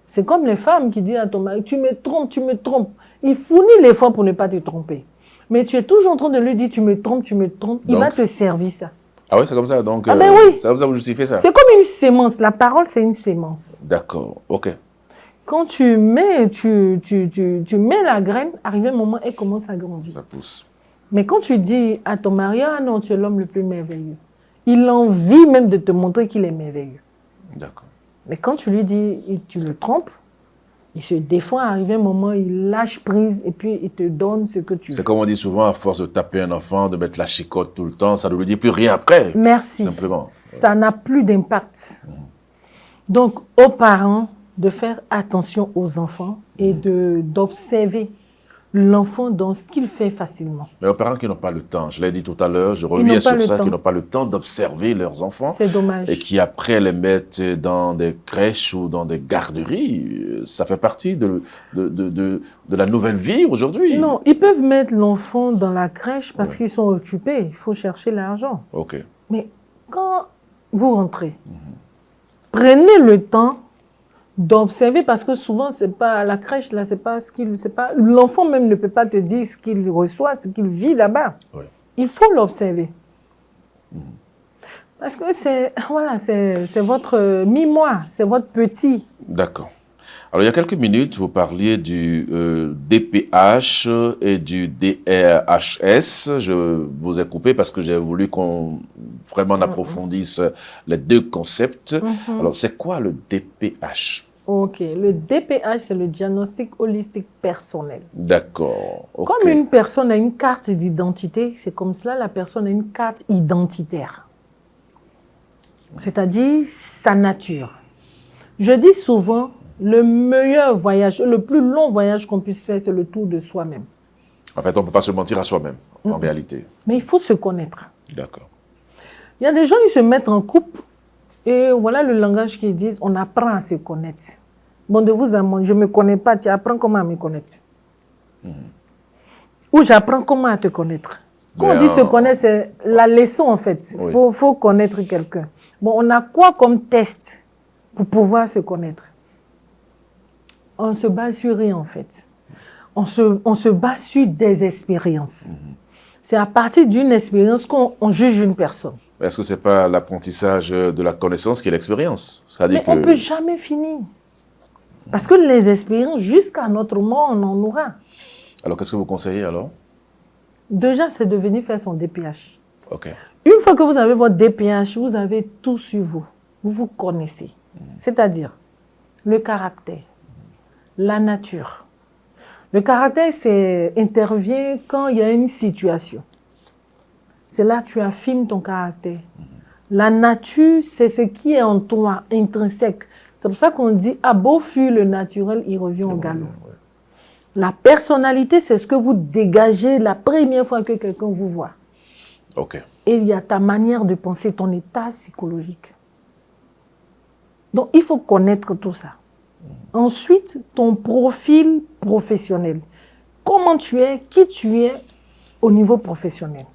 S2: C'est comme les femmes qui disent à ton mari, tu me trompes, tu me trompes. Il fournit l'effort pour ne pas te tromper. Mais tu es toujours en train de lui dire, tu me trompes, il
S1: Donc-
S2: va te servir ça.
S1: Ah oui, c'est comme ça. Donc,
S2: ben oui.
S1: ça vous justifiez ça?
S2: C'est comme une sémence. La parole, c'est une sémence.
S1: D'accord. Ok.
S2: Quand tu mets, tu mets la graine, arrivé un moment, elle commence à grandir.
S1: Ça pousse.
S2: Mais quand tu dis à ton mari, ah non, tu es l'homme le plus merveilleux, il a envie même de te montrer qu'il est merveilleux.
S1: D'accord.
S2: Mais quand tu lui dis, tu le trompes, il se défend, arrivé un moment, il lâche prise et puis il te donne ce que tu veux.
S1: C'est comme on dit souvent, à force de taper un enfant, de mettre la chicotte tout le temps, ça ne lui dit plus rien après.
S2: Merci.
S1: Simplement.
S2: Ça n'a plus d'impact. Donc, aux parents, de faire attention aux enfants et d'observer l'enfant dans ce qu'il fait facilement.
S1: Mais aux parents qui n'ont pas le temps, je l'ai dit tout à l'heure, je reviens sur ça, qui n'ont pas le temps d'observer leurs enfants.
S2: C'est dommage.
S1: Et qui après les mettent dans des crèches ou dans des garderies, ça fait partie de la nouvelle vie aujourd'hui.
S2: Non, ils peuvent mettre l'enfant dans la crèche parce qu'ils sont occupés, il faut chercher l'argent.
S1: Ok.
S2: Mais quand vous rentrez, prenez le temps d'observer parce que souvent c'est pas la crèche là, c'est pas l'enfant même ne peut pas te dire ce qu'il reçoit, ce qu'il vit là-bas.
S1: Oui.
S2: Il faut l'observer. Parce que c'est votre mi-moi, c'est votre petit.
S1: D'accord. Alors il y a quelques minutes, vous parliez du DPH et du DRHS. Je vous ai coupé parce que j'ai voulu qu'on vraiment approfondisse les deux concepts. Alors c'est quoi le DPH?
S2: Ok, le DPH, c'est le diagnostic holistique personnel.
S1: D'accord. Okay.
S2: Comme une personne a une carte d'identité, c'est comme cela, la personne a une carte identitaire. C'est-à-dire sa nature. Je dis souvent, le meilleur voyage, le plus long voyage qu'on puisse faire, c'est le tour de soi-même.
S1: En fait, on ne peut pas se mentir à soi-même, en réalité.
S2: Mais il faut se connaître.
S1: D'accord.
S2: Il y a des gens, ils se mettent en couple, et voilà le langage qu'ils disent, on apprend à se connaître. Bon, de vous à moi, je ne me connais pas, tu apprends comment à me connaître. Ou j'apprends comment à te connaître. Quand on dit se connaître, c'est la leçon en fait. Il faut connaître quelqu'un. Bon, on a quoi comme test pour pouvoir se connaître? On se base sur rien en fait. On se base sur des expériences. C'est à partir d'une expérience qu'on juge une personne.
S1: Est-ce que ce n'est pas l'apprentissage de la connaissance qui est l'expérience?
S2: Mais on ne peut jamais finir. Parce que les expériences, jusqu'à notre mort, on en aura.
S1: Alors, qu'est-ce que vous conseillez alors?
S2: Déjà, c'est de venir faire son DPH.
S1: Ok.
S2: Une fois que vous avez votre DPH, vous avez tout sur vous. Vous vous connaissez. C'est-à-dire le caractère, la nature. Le caractère, intervient quand il y a une situation. C'est là que tu affirmes ton caractère. La nature, c'est ce qui est en toi, intrinsèque. C'est pour ça qu'on dit, à beau fuir le naturel, il revient au galop. La personnalité, c'est ce que vous dégagez la première fois que quelqu'un vous voit.
S1: Ok.
S2: Et il y a ta manière de penser, ton état psychologique. Donc, il faut connaître tout ça. Ensuite, ton profil professionnel. Comment tu es, qui tu es au niveau professionnel.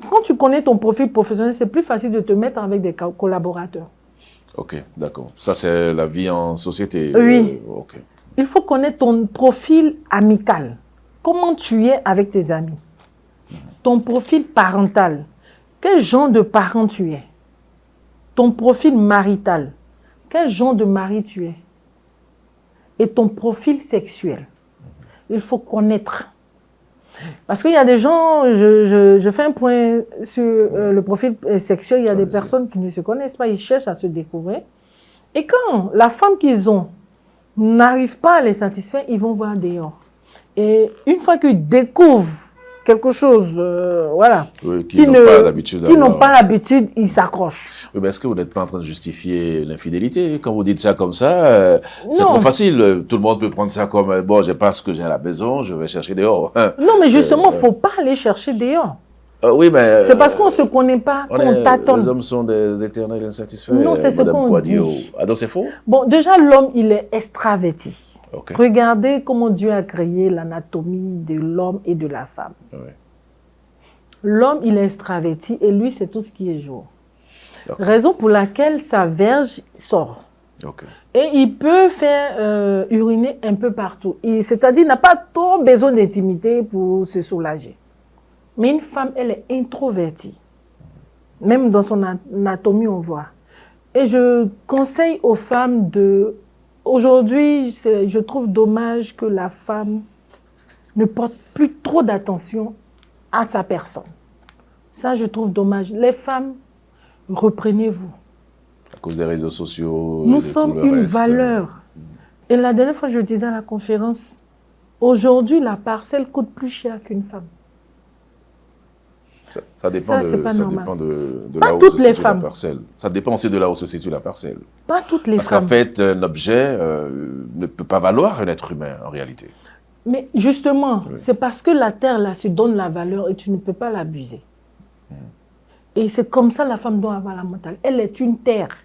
S2: Quand tu connais ton profil professionnel, c'est plus facile de te mettre avec des collaborateurs.
S1: Ok, d'accord. Ça, c'est la vie en société.
S2: Oui.
S1: Ok.
S2: Il faut connaître ton profil amical. Comment tu es avec tes amis. Ton profil parental. Quel genre de parent tu es. Ton profil marital. Quel genre de mari tu es. Et ton profil sexuel. Il faut connaître. Parce qu'il y a des gens, je fais un point sur le profil sexuel, il y a des personnes qui ne se connaissent pas, ils cherchent à se découvrir. Et quand la femme qu'ils ont n'arrive pas à les satisfaire, ils vont voir dehors. Et une fois qu'ils découvrent quelque chose, voilà,
S1: oui, qui n'ont
S2: pas l'habitude, ils s'accrochent.
S1: Oui, mais est-ce que vous n'êtes pas en train de justifier l'infidélité? Quand vous dites ça comme ça, c'est trop facile. Tout le monde peut prendre ça comme, bon, j'ai pas ce que j'ai à la maison, je vais chercher dehors.
S2: Non, mais justement, il ne faut pas aller chercher dehors.
S1: Oui, mais...
S2: c'est parce qu'on ne se connaît pas, qu'on tâtonne.
S1: Les hommes sont des éternels insatisfaits.
S2: Non, c'est ce qu'on dit.
S1: Ah, donc c'est faux?
S2: Bon, déjà, l'homme, il est extraverti.
S1: Okay.
S2: Regardez comment Dieu a créé l'anatomie de l'homme et de la femme.
S1: Oui.
S2: L'homme, il est extraverti et lui, c'est tout ce qui est jour. Raison pour laquelle sa verge sort.
S1: Okay.
S2: Et il peut faire uriner un peu partout. C'est-à-dire, il n'a pas trop besoin d'intimité pour se soulager. Mais une femme, elle est introvertie. Même dans son anatomie, on voit. Et je conseille aux femmes de aujourd'hui, je trouve dommage que la femme ne porte plus trop d'attention à sa personne. Ça, je trouve dommage. Les femmes, reprenez-vous.
S1: À cause des réseaux sociaux.
S2: Nous
S1: et de
S2: sommes
S1: tout le
S2: une
S1: reste.
S2: valeur. Et la dernière fois, je disais à la conférence, aujourd'hui, la parcelle coûte plus cher qu'une femme.
S1: Ça dépend,
S2: Ça, c'est pas normal.
S1: dépend de
S2: Pas
S1: là où
S2: toutes
S1: se
S2: les
S1: situe la
S2: femmes.
S1: parcelle. Ça dépend aussi de là où se situe la parcelle.
S2: Pas toutes les
S1: Parce qu'en
S2: femmes.
S1: fait, un objet ne peut pas valoir un être humain, en réalité.
S2: Mais justement,
S1: Oui.
S2: c'est parce que la terre, là, se donne la valeur et tu ne peux pas l'abuser. Et c'est comme ça la femme doit avoir la mentale. Elle est une terre.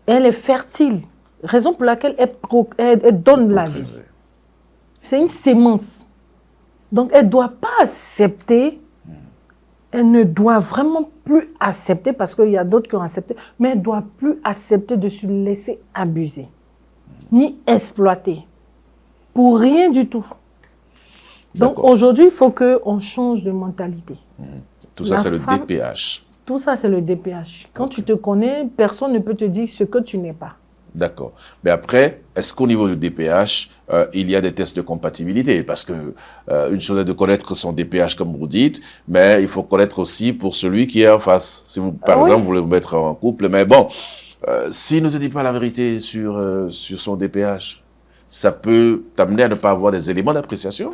S2: Elle est fertile. Raison pour laquelle elle donne la vie. C'est une sémence. Donc, elle ne doit pas accepter. Elle ne doit vraiment plus accepter, parce qu'il y a d'autres qui ont accepté, mais elle ne doit plus accepter de se laisser abuser, ni exploiter. Pour rien du tout. Donc, aujourd'hui, il faut qu'on change de mentalité.
S1: Tout ça,
S2: La
S1: c'est le
S2: femme-
S1: DPH.
S2: Tout ça, c'est le DPH. Quand tu te connais, personne ne peut te dire ce que tu n'es pas.
S1: D'accord. Mais après, est-ce qu'au niveau du DPH, il y a des tests de compatibilité? Parce que une chose est de connaître son DPH, comme vous dites, mais il faut connaître aussi pour celui qui est en face. Si vous, par exemple, vous voulez vous mettre en couple, mais bon, s'il ne te dit pas la vérité sur son DPH, ça peut t'amener à ne pas avoir des éléments d'appréciation?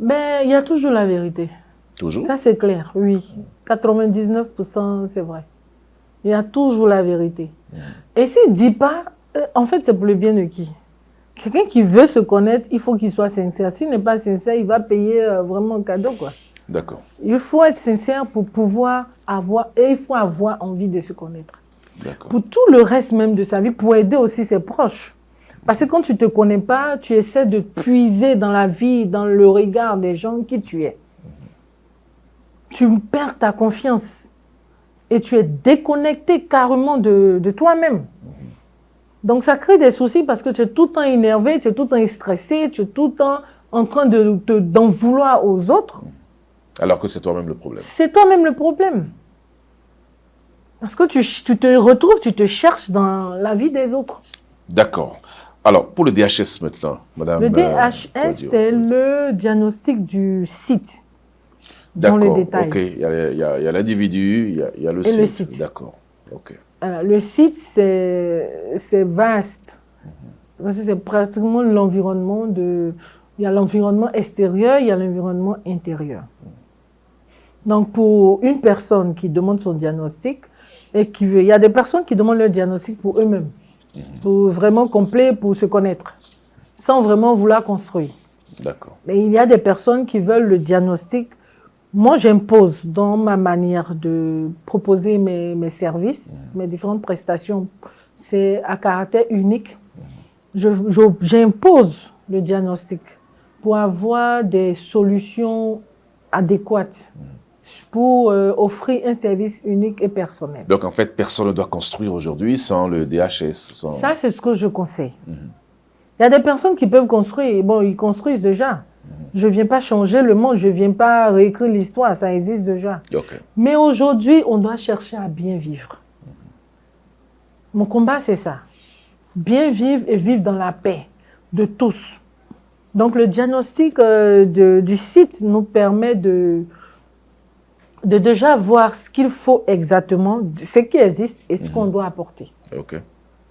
S2: Mais il y a toujours la vérité.
S1: Toujours?
S2: Ça, c'est clair, oui. 99%, c'est vrai. Il y a toujours la vérité. Et s'il ne dit pas, en fait, c'est pour le bien de qui? Quelqu'un qui veut se connaître, il faut qu'il soit sincère. S'il n'est pas sincère, il va payer vraiment un cadeau, quoi.
S1: D'accord.
S2: Il faut être sincère pour pouvoir avoir, et il faut avoir envie de se connaître.
S1: D'accord.
S2: Pour tout le reste même de sa vie, pour aider aussi ses proches. Parce que quand tu ne te connais pas, tu essaies de puiser dans la vie, dans le regard des gens qui tu es. Tu perds ta confiance et tu es déconnecté carrément de toi-même. Donc ça crée des soucis parce que tu es tout le temps énervé, tu es tout le temps stressé, tu es tout le temps en train d'en vouloir aux autres.
S1: Alors que c'est toi-même le problème.
S2: C'est toi-même le problème. Parce que tu te retrouves, tu te cherches dans la vie des autres.
S1: D'accord. Alors, pour le DHS maintenant, madame.
S2: Le DHS,
S1: Kouadio.
S2: c'est le diagnostic du site. Dans le
S1: D'accord,
S2: détail.
S1: ok. Il y a l'individu, il y a le
S2: Et le
S1: site.
S2: site.
S1: D'accord, ok.
S2: Le site, c'est vaste. Parce que c'est pratiquement l'environnement de... Il y a l'environnement extérieur, il y a l'environnement intérieur. Donc, pour une personne qui demande son diagnostic, et il y a des personnes qui demandent leur diagnostic pour eux-mêmes, pour vraiment complet, pour se connaître, sans vraiment vouloir construire.
S1: D'accord.
S2: Mais il y a des personnes qui veulent le diagnostic. Moi, j'impose dans ma manière de proposer mes services, mes différentes prestations, c'est à caractère unique. J'impose le diagnostic pour avoir des solutions adéquates, pour offrir un service unique et personnel.
S1: Donc, en fait, personne ne doit construire aujourd'hui sans le DHS.
S2: Ça, c'est ce que je conseille. Il y a des personnes qui peuvent construire. Bon, ils construisent déjà. Je ne viens pas changer le monde, je ne viens pas réécrire l'histoire, ça existe déjà.
S1: Ok.
S2: Mais aujourd'hui, on doit chercher à bien vivre. Mon combat, c'est ça. Bien vivre et vivre dans la paix de tous. Donc, le diagnostic du site nous permet de déjà voir ce qu'il faut exactement, ce qui existe et ce qu'on doit apporter.
S1: Ok.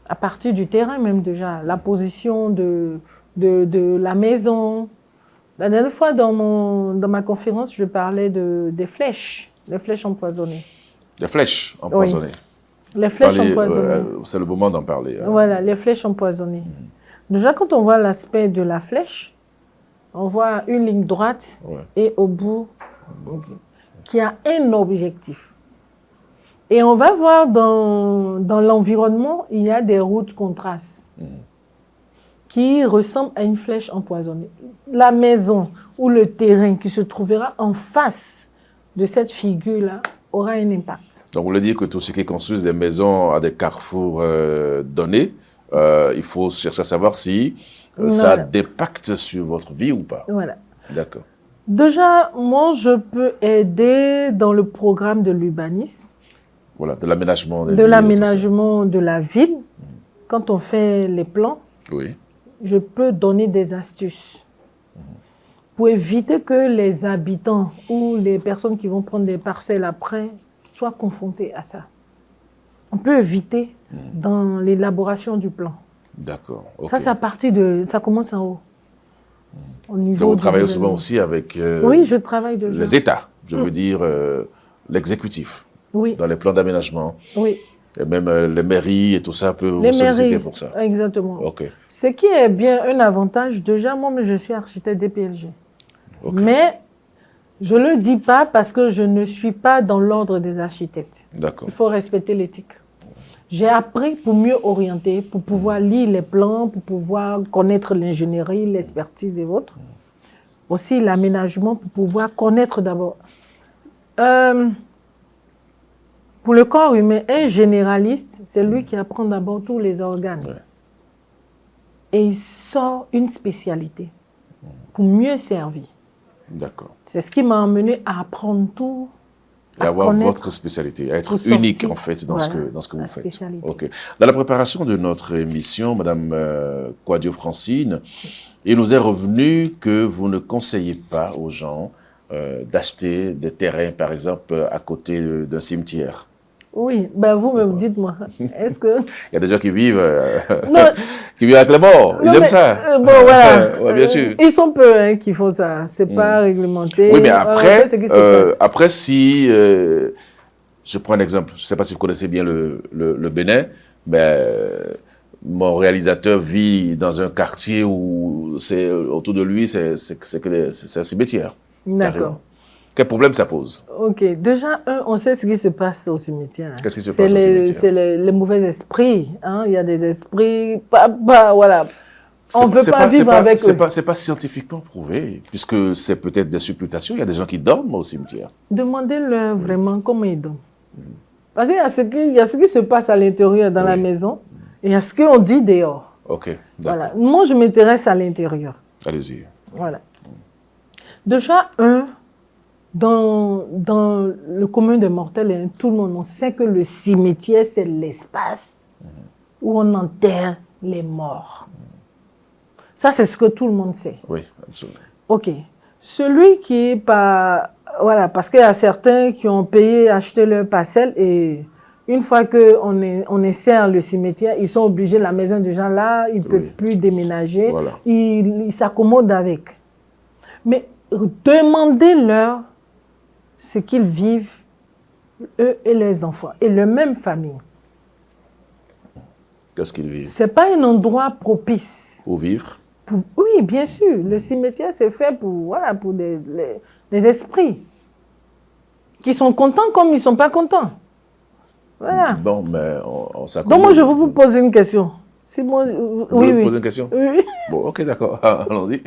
S2: À partir du terrain même déjà, la position de la maison. La dernière fois, dans ma conférence, je parlais des flèches, les flèches empoisonnées.
S1: Des flèches empoisonnées.
S2: Oui. Les flèches empoisonnées.
S1: C'est le moment d'en parler. Hein.
S2: Voilà, les flèches empoisonnées. Déjà, quand on voit l'aspect de la flèche, on voit une ligne droite et au bout, qui a un objectif. Et on va voir dans l'environnement, il y a des routes qu'on trace qui ressemblent à une flèche empoisonnée. La maison ou le terrain qui se trouvera en face de cette figure-là aura un impact.
S1: Donc, vous voulez dire que tous ceux qui construisent des maisons à des carrefours donnés, il faut chercher à savoir si ça a d'impact sur votre vie ou pas.
S2: Voilà.
S1: D'accord.
S2: Déjà, moi, je peux aider dans le programme de l'urbanisme.
S1: Voilà, de l'aménagement.
S2: De l'aménagement de la ville. quand on fait les plans,
S1: Oui.
S2: je peux donner des astuces pour éviter que les habitants ou les personnes qui vont prendre des parcelles après soient confrontés à ça. On peut éviter dans l'élaboration du plan.
S1: D'accord. Ok.
S2: Ça, c'est à partir de... Ça commence en haut. Au niveau
S1: Donc, vous
S2: du
S1: travaillez
S2: gouvernement.
S1: souvent aussi avec
S2: Oui, je travaille déjà.
S1: les États, je veux dire l'exécutif,
S2: Oui,
S1: dans les plans d'aménagement.
S2: oui.
S1: Et même les mairies et tout ça peut vous
S2: Les
S1: solliciter
S2: mairies,
S1: pour ça.
S2: exactement.
S1: Ok.
S2: Ce qui est bien un avantage, déjà, moi, je suis architecte DPLG.
S1: Ok.
S2: Mais je ne le dis pas parce que je ne suis pas dans l'ordre des architectes.
S1: D'accord.
S2: Il faut respecter l'éthique. J'ai appris pour mieux orienter, pour pouvoir lire les plans, pour pouvoir connaître l'ingénierie, l'expertise et autres. Aussi l'aménagement pour pouvoir connaître d'abord. Pour le corps humain, un généraliste, c'est lui qui apprend d'abord tous les organes.
S1: Ouais.
S2: Et il sort une spécialité pour mieux servir.
S1: D'accord.
S2: C'est ce qui m'a amené à apprendre tout.
S1: Et
S2: à
S1: avoir
S2: connaître
S1: votre spécialité, à être
S2: pour
S1: unique
S2: sortir.
S1: en fait dans,
S2: Voilà,
S1: dans ce que vous
S2: la
S1: faites.
S2: spécialité.
S1: Ok. Dans la préparation de notre émission, Madame Kouadio Francine, il nous est revenu que vous ne conseillez pas aux gens d'acheter des terrains, par exemple, à côté d'un cimetière.
S2: Oui, ben vous-même, dites-moi, est-ce que...
S1: Il y a des gens qui vivent,
S2: Non,
S1: qui vivent avec les morts, ils
S2: non,
S1: aiment
S2: mais,
S1: ça.
S2: bon, voilà.
S1: Ouais, bien sûr.
S2: Ils sont peu hein, qui font ça. C'est pas réglementé.
S1: Oui, mais
S2: Alors,
S1: après,
S2: on sait ce qui se passe.
S1: après si, je prends un exemple, je ne sais pas si vous connaissez bien le Bénin, mais mon réalisateur vit dans un quartier où c'est autour de lui, c'est un cimetière.
S2: D'accord.
S1: Carrément. Quel problème ça pose?
S2: Ok. Déjà, on sait ce qui se passe au cimetière.
S1: Qu'est-ce qui se passe au cimetière?
S2: C'est les mauvais esprits. Hein? Il y a des esprits, voilà. On ne veut pas vivre avec eux.
S1: C'est pas scientifiquement prouvé, puisque c'est peut-être des supputations. Il y a des gens qui dorment au cimetière.
S2: Demandez-leur vraiment comment ils dorment. Parce qu'il y a ce qui se passe à l'intérieur dans la maison et il y a ce qu'on dit dehors.
S1: Ok, d'accord.
S2: Voilà. Moi, je m'intéresse à l'intérieur.
S1: Allez-y.
S2: Voilà. Déjà, dans le commun des mortels, tout le monde, on sait que le cimetière, c'est l'espace où on enterre les morts. Ça, c'est ce que tout le monde sait.
S1: Oui, absolument.
S2: Ok. Celui qui est pas... Voilà, parce qu'il y a certains qui ont payé, acheté leur parcelle et une fois qu'on insère le cimetière, ils sont obligés, la maison des gens là, ils ne peuvent plus déménager.
S1: Voilà.
S2: Ils s'accommodent avec. Mais demandez-leur ce qu'ils vivent, eux et leurs enfants, et leur même famille.
S1: Qu'est-ce qu'ils vivent?
S2: Ce n'est pas un endroit propice.
S1: Pour vivre?
S2: Oui, bien sûr. Le cimetière, c'est fait pour, voilà, pour des esprits qui sont contents comme ils ne sont pas contents. Voilà.
S1: Bon, mais on s'accommode.
S2: Donc, moi, je vais vous poser une question. Si moi,
S1: Vous voulez poser une question?
S2: Oui.
S1: Bon, ok, d'accord. Allons-y.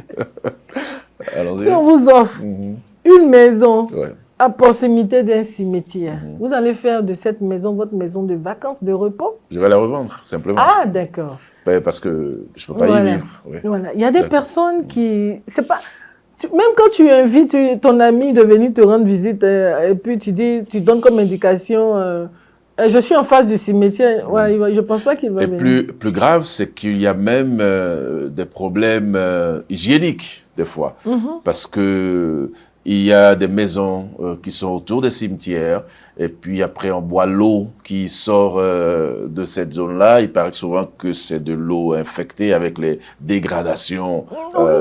S1: Allons-y.
S2: Si on vous offre une maison
S1: Ouais.
S2: à proximité d'un cimetière, vous allez faire de cette maison votre maison de vacances, de repos?
S1: Je vais la revendre, simplement.
S2: Ah, d'accord.
S1: Parce que je ne peux pas y vivre. Oui.
S2: Voilà. Il y a des personnes qui... C'est pas... Même quand tu invites ton ami de venir te rendre visite et puis tu donnes comme indication je suis en face du cimetière, voilà, je ne pense pas qu'il va venir.
S1: Et plus grave, c'est qu'il y a même des problèmes hygiéniques des fois. Parce que il y a des maisons qui sont autour des cimetières et puis après on boit l'eau qui sort de cette zone-là. Il paraît souvent que c'est de l'eau infectée avec les dégradations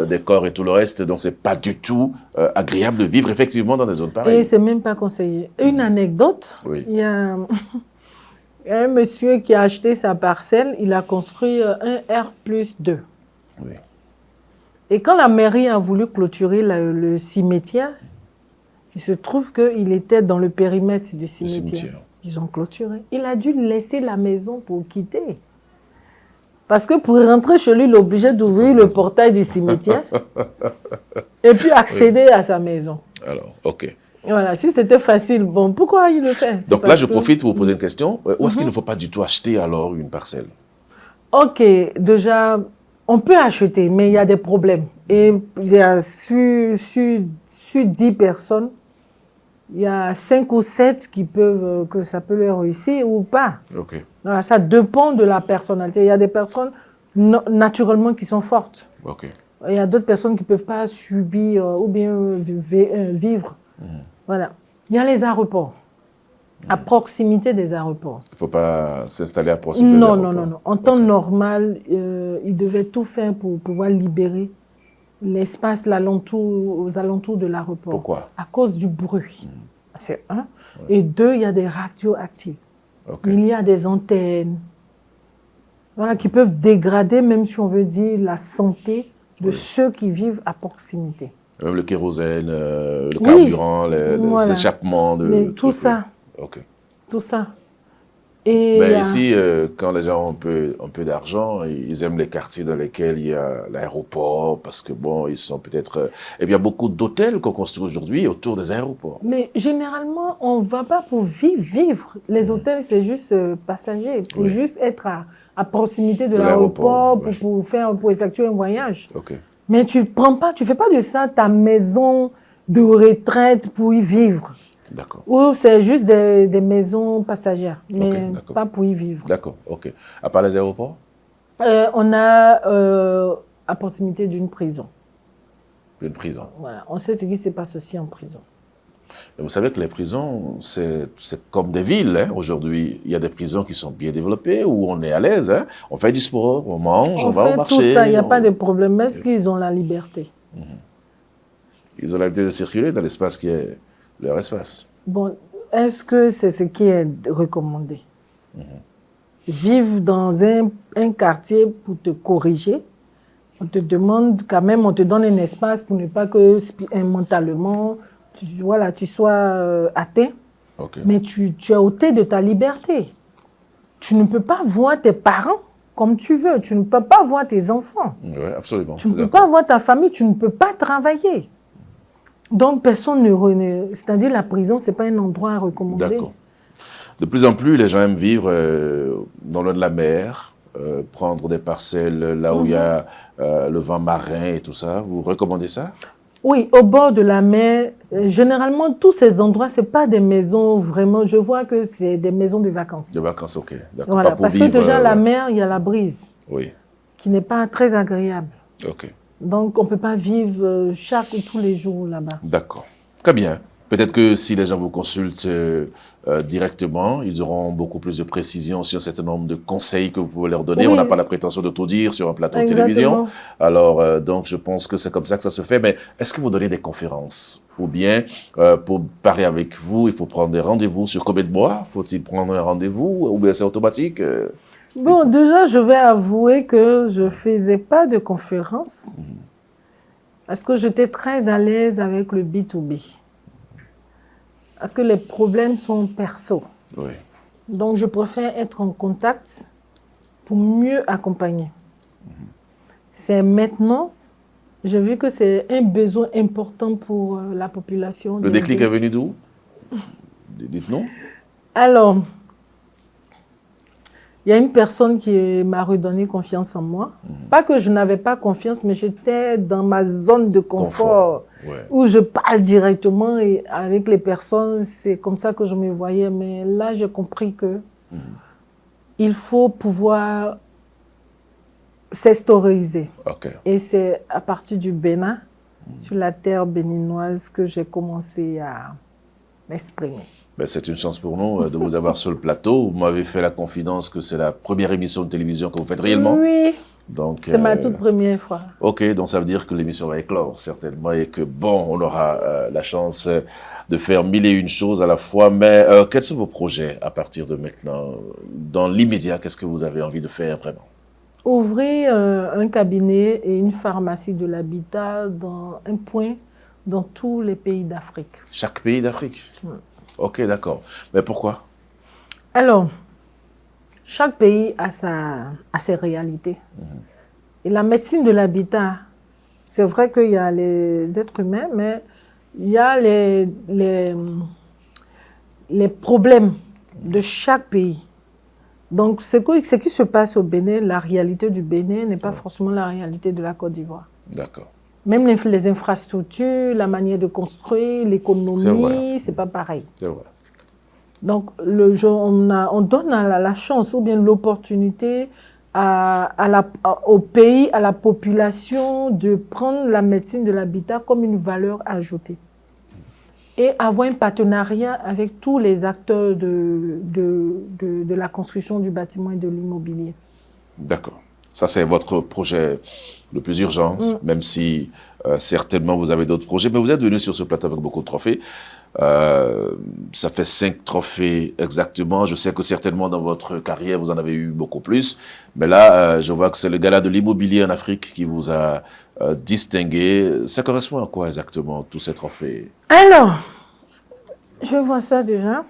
S1: des corps et tout le reste. Donc c'est pas du tout agréable de vivre effectivement dans des zones pareilles.
S2: Et c'est même pas conseillé. Une anecdote,
S1: Oui.
S2: il y a un monsieur qui a acheté sa parcelle, il a construit un R+2.
S1: Oui.
S2: Et quand la mairie a voulu clôturer le cimetière, il se trouve qu'il était dans le périmètre du cimetière. Ils ont clôturé. Il a dû laisser la maison pour quitter. Parce que pour rentrer chez lui, il est obligé d'ouvrir le portail du cimetière et puis accéder à sa maison.
S1: Alors, ok.
S2: Voilà, si c'était facile, bon, pourquoi il le fait?
S1: Donc là, je profite pour vous poser une question. Où est-ce qu'il ne faut pas du tout acheter alors une parcelle?
S2: Ok, déjà, on peut acheter, mais il y a des problèmes. Et il y a sur 10 personnes, il y a 5 ou 7 qui peuvent, que ça peut leur réussir ou pas.
S1: Ok.
S2: Voilà, ça dépend de la personnalité. Il y a des personnes naturellement qui sont fortes.
S1: Ok.
S2: Il y a d'autres personnes qui ne peuvent pas subir ou bien vivre. Voilà. Il y a les aéroports, à proximité des aéroports.
S1: Il ne faut pas s'installer à proximité des aéroports.
S2: Non. En temps normal, ils devaient tout faire pour pouvoir libérer l'espace aux alentours de l'aéroport.
S1: Pourquoi?
S2: À cause du bruit. C'est un. Et deux, il y a des radioactifs.
S1: Ok.
S2: Il y a des antennes, voilà, qui peuvent dégrader, même si on veut dire, la santé de ceux qui vivent à proximité.
S1: Même le kérosène, le carburant, les échappements de
S2: tout ça.
S1: Ok.
S2: Tout ça. Et
S1: mais ici, quand les gens ont un peu d'argent, ils aiment les quartiers dans lesquels il y a l'aéroport, parce que bon, ils sont peut-être... il y a beaucoup d'hôtels qu'on construit aujourd'hui autour des aéroports.
S2: Mais généralement, on ne va pas pour vivre. Les hôtels, c'est juste passager, pour juste être à proximité de l'aéroport, pour effectuer un voyage.
S1: Ok.
S2: Mais tu fais pas de ça ta maison de retraite pour y vivre.
S1: D'accord.
S2: Ou c'est juste des maisons passagères, mais pas pour y vivre.
S1: D'accord, ok. À part les aéroports?
S2: On a à proximité d'une prison.
S1: Une prison.
S2: Voilà, on sait ce qui se passe aussi en prison.
S1: Mais vous savez que les prisons, c'est comme des villes. Hein. Aujourd'hui, il y a des prisons qui sont bien développées, où on est à l'aise. Hein. On fait du sport, on mange, on va au marché.
S2: On fait tout ça, il n'y a pas de problème. Est-ce qu'ils ont la liberté?
S1: Ils ont la liberté de circuler dans l'espace qui est leur espace.
S2: Bon, est-ce que c'est ce qui est recommandé? Vivre dans un quartier pour te corriger, on te demande quand même, on te donne un espace pour ne pas que mentalement, tu sois atteint, mais tu es ôté de ta liberté. Tu ne peux pas voir tes parents comme tu veux, tu ne peux pas voir tes enfants.
S1: Oui, absolument.
S2: Tu ne peux pas voir ta famille, tu ne peux pas travailler. Donc, personne ne... C'est-à-dire, la prison, ce n'est pas un endroit à recommander.
S1: D'accord. De plus en plus, les gens aiment vivre dans l'eau de la mer, prendre des parcelles là où il y a le vent marin et tout ça. Vous recommandez ça?
S2: Oui, au bord de la mer. Généralement, tous ces endroits, ce n'est pas des maisons vraiment... Je vois que c'est des maisons de vacances.
S1: De vacances, ok.
S2: Voilà, parce que déjà, la mer, il y a la brise.
S1: Oui.
S2: Qui n'est pas très agréable.
S1: Ok.
S2: Donc, on ne peut pas vivre tous les jours là-bas.
S1: D'accord. Très bien. Peut-être que si les gens vous consultent directement, ils auront beaucoup plus de précision sur un certain nombre de conseils que vous pouvez leur donner. Oui. On n'a pas la prétention de tout dire sur un plateau de télévision. Alors, donc, je pense que c'est comme ça que ça se fait. Mais est-ce que vous donnez des conférences? Ou bien, pour parler avec vous, il faut prendre des rendez-vous sur combien de mois? Faut-il prendre un rendez-vous? Ou bien c'est automatique?
S2: Bon, déjà, je vais avouer que je ne faisais pas de conférences parce que j'étais très à l'aise avec le B2B. Parce que les problèmes sont perso.
S1: Oui.
S2: Donc, je préfère être en contact pour mieux accompagner. C'est maintenant, j'ai vu que c'est un besoin important pour la population.
S1: Le déclic est venu d'où? Dites-nous.
S2: Alors, il y a une personne qui m'a redonné confiance en moi. Pas que je n'avais pas confiance, mais j'étais dans ma zone de confort. Où je parle directement et avec les personnes, c'est comme ça que je me voyais. Mais là, j'ai compris que il faut pouvoir s'historiser. Et c'est à partir du Bénin, sur la terre béninoise, que j'ai commencé à m'exprimer.
S1: Ben, c'est une chance pour nous de vous avoir sur le plateau. Vous m'avez fait la confidence que c'est la première émission de télévision que vous faites réellement.
S2: Oui, c'est ma toute première fois.
S1: Ok, donc ça veut dire que l'émission va éclore certainement et que bon, on aura la chance de faire mille et une choses à la fois. Mais quels sont vos projets à partir de maintenant? Dans l'immédiat, qu'est-ce que vous avez envie de faire vraiment?
S2: Ouvrir un cabinet et une pharmacie de l'habitat dans un point dans tous les pays d'Afrique.
S1: Chaque pays d'Afrique? Ok, d'accord. Mais pourquoi?
S2: Alors, chaque pays a ses réalités. Et la médecine de l'habitat, c'est vrai qu'il y a les êtres humains, mais il y a les problèmes de chaque pays. Donc, ce qui se passe au Bénin, la réalité du Bénin n'est pas forcément la réalité de la Côte d'Ivoire.
S1: D'accord.
S2: Même les infrastructures, la manière de construire, l'économie, c'est pas pareil.
S1: C'est vrai.
S2: Donc, on donne la chance ou bien l'opportunité au pays, à la population de prendre la médecine de l'habitat comme une valeur ajoutée et avoir un partenariat avec tous les acteurs de la construction du bâtiment et de l'immobilier.
S1: D'accord. Ça, c'est votre projet le plus urgent, même si certainement vous avez d'autres projets. Mais vous êtes venu sur ce plateau avec beaucoup de trophées. Ça fait 5 trophées exactement. Je sais que certainement dans votre carrière, vous en avez eu beaucoup plus. Mais là, je vois que c'est le gala de l'immobilier en Afrique qui vous a distingué. Ça correspond à quoi exactement, tous ces trophées?
S2: Alors, je vois ça déjà.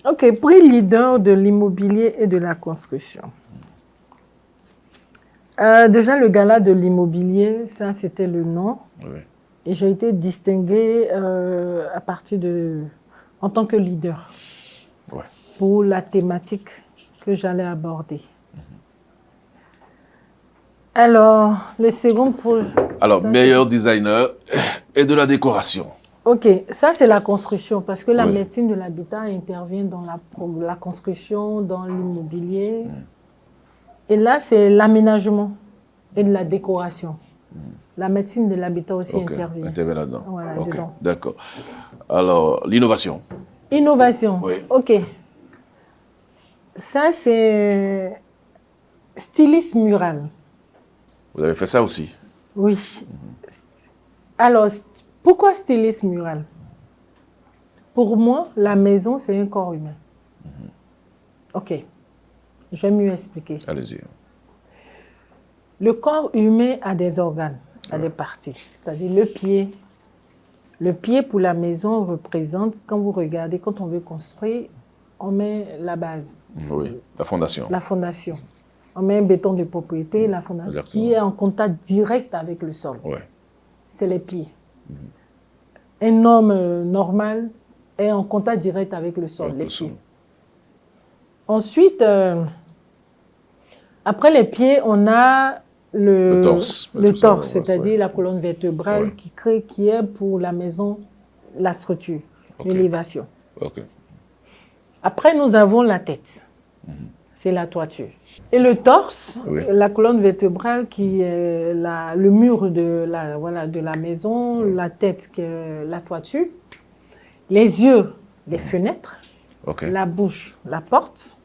S2: OK, prix leader de l'immobilier et de la construction. Déjà, le gala de l'immobilier, ça, c'était le nom.
S1: Oui.
S2: Et j'ai été distinguée en tant que leader pour la thématique que j'allais aborder. Alors, le second projet...
S1: Alors, meilleur designer et de la décoration.
S2: OK, ça c'est la construction, parce que la médecine de l'habitat intervient dans la construction, dans l'immobilier. Et là, c'est l'aménagement et de la décoration. La médecine de l'habitat aussi intervient.
S1: Intervient là-dedans.
S2: Voilà, dedans.
S1: D'accord. Alors, l'innovation.
S2: Innovation.
S1: Oui.
S2: OK. Ça, c'est stylisme mural.
S1: Vous avez fait ça aussi?
S2: Oui. Alors, pourquoi stylisme mural? Pour moi, la maison, c'est un corps humain. OK. Je vais mieux expliquer.
S1: Allez-y.
S2: Le corps humain a des organes, a des parties, c'est-à-dire le pied. Le pied pour la maison représente, quand vous regardez, quand on veut construire, on met la base.
S1: Oui, la fondation.
S2: La fondation. On met un béton de propriété, la fondation,
S1: Exactement.
S2: qui est en contact direct avec le sol.
S1: Oui.
S2: C'est les pieds. Un homme normal est en contact direct avec le sol, les pieds. Ensuite, après les pieds, on a le torse, c'est-à-dire la colonne vertébrale qui est pour la maison, la structure, l'élévation. Après, nous avons la tête, c'est la toiture. Et le torse, la colonne vertébrale qui est le mur de la maison, la tête qui est la toiture, les yeux, les fenêtres, la bouche, la porte,